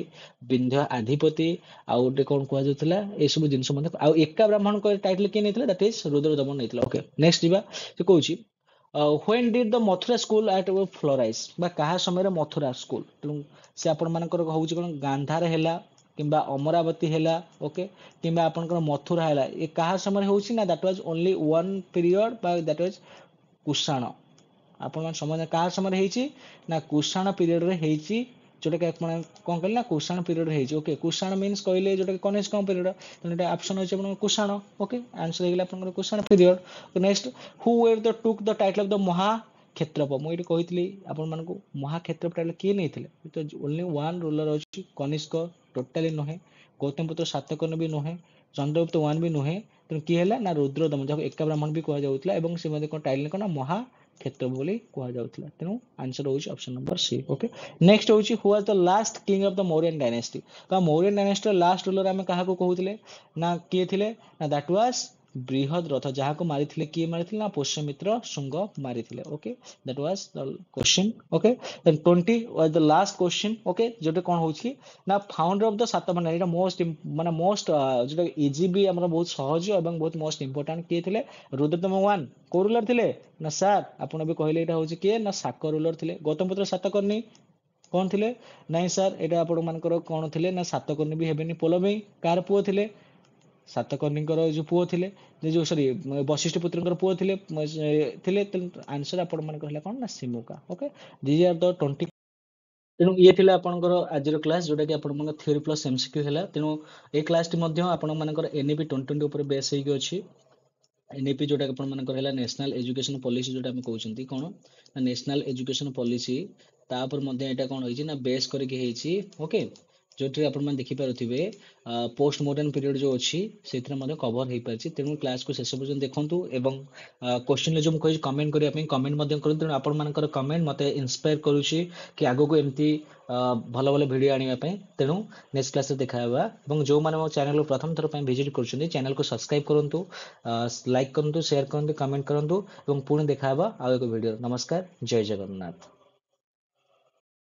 विंध्य अधिपति आउ गोटे कोन कुआ जाउतला ए सब जिंस मध्ये आउ एका ब्राह्मण को टाइटल के नेतला दैट इज रुद्रदमन नेतला ओके नेक्स्ट दिबा से कहूची when did the Mathura school at flourish बा कहा समय रे मथुरा स्कूल से आपन मानकर होउची कोन गांधार हेला किंबा अमरावती हेला ओके किंबा आपनकर मथुरा हेला ए कहा समय होउची ना that was only one period बा दैट वाज कुषाण आपण मान समय कहा समय हेची ना कुषाण पीरियड रे हेची जोटा कि आपण कोन कहले ना कुषाण पीरियड रे हेची ओके कुषाण मींस कहले जोटा कि कनिष्क पीरियड तो एटा ऑप्शन होची आपण कुषाण ओके आंसर हेला आपण Kushan period next who were the took the title of the महा क्षेत्रप मु एटी कहितली आपण मानको महाक्षेत्रप टाइटल के नेथिले तो ओनली वन रूलर अछि कनिष्क टोटली नहे गौतमपुत्र सातकर्णी भी नहे चंद्रगुप्त वन भी नहे तो कि हैला ना रुद्रदमन जाको एका ब्राह्मण भी कहा जाउतला एवं से मध्ये कोन टाइटल कोन महा क्षेत्र बोली कहा जाउतला तेनु आंसर होछि option number C okay next होछि who was the last king of the Mauryan dynasty का मौर्यन डायनेस्टी लास्ट रूलर हमें कहा को कहउतले ना के थिले ना दैट वाज बृहद रथ जहा को मारिथिले किए मारिथिले ना पुष्यमित्र शुंग मारिथिले okay that was the question okay then 20 was the last question okay जोटे कोन होछि ना founder of the Satavahana Etah most माने मोस्ट जोटा इजी भी हमरा बहुत सहज एवं बहुत मोस्ट इंपोर्टेंट किए थिले रुद्रदमन वन को रूलर थिले ना सर आपण भी कहले एटा होछि के ना साकर रूलर थिले गौतमपुत्र सातकर्णी कौन थिले नहीं सर एटा आपण मानकर कोन थिले ना सातकर्णी भी हेबेनी पोलमी कार पुओ थिले सातकर्णीकर जो पुओ थिले जो सॉरी वशिष्ठ पुत्रकर पुओ थिले थिले आंसर आपण मान कहला कोन ना Simuka okay this are the 20 तेणु ये थिला आपनकर आजिर क्लास जोटा कि आपण मन थ्योरी प्लस एमसीक्यू हैला तेणु ए क्लास टी मध्ये आपण मानकर एनईपी 2020 ऊपर बेस हेकी अछि एनईपी जोटा कि आपण मानकर हैला नेशनल एजुकेशन पॉलिसी जोटा हम कहउचंती कोन ना नेशनल एजुकेशन पॉलिसी तापर मध्ये एटा कोन होइछि ना बेस करके हेछि ओके जोटी आपण मान देखि पारुथिबे पोस्ट मॉडर्न पीरियड जो अछि सेथरा मध्ये कवर हेइ परछि तेनु क्लास को शेष पर्यंत देखंतु एवं क्वेश्चन ले जो कहि कमेंट करिया पे कमेंट मध्ये करंतु तेनु आपण मानकर कमेंट मते इंस्पायर करूछि कि आगो को एम्ति भलो भलो वीडियो आनिबा पे तेनु नेक्स्ट क्लास रे देखाबा एवं जो माने मो चैनल को प्रथम थर पे विजिट करछन्ती चैनल को सब्सक्राइब करंतु लाइक करंतु शेयर करंतु कमेंट करंतु एवं पुणी देखाबा आ एक वीडियो नमस्कार जय जगन्नाथ।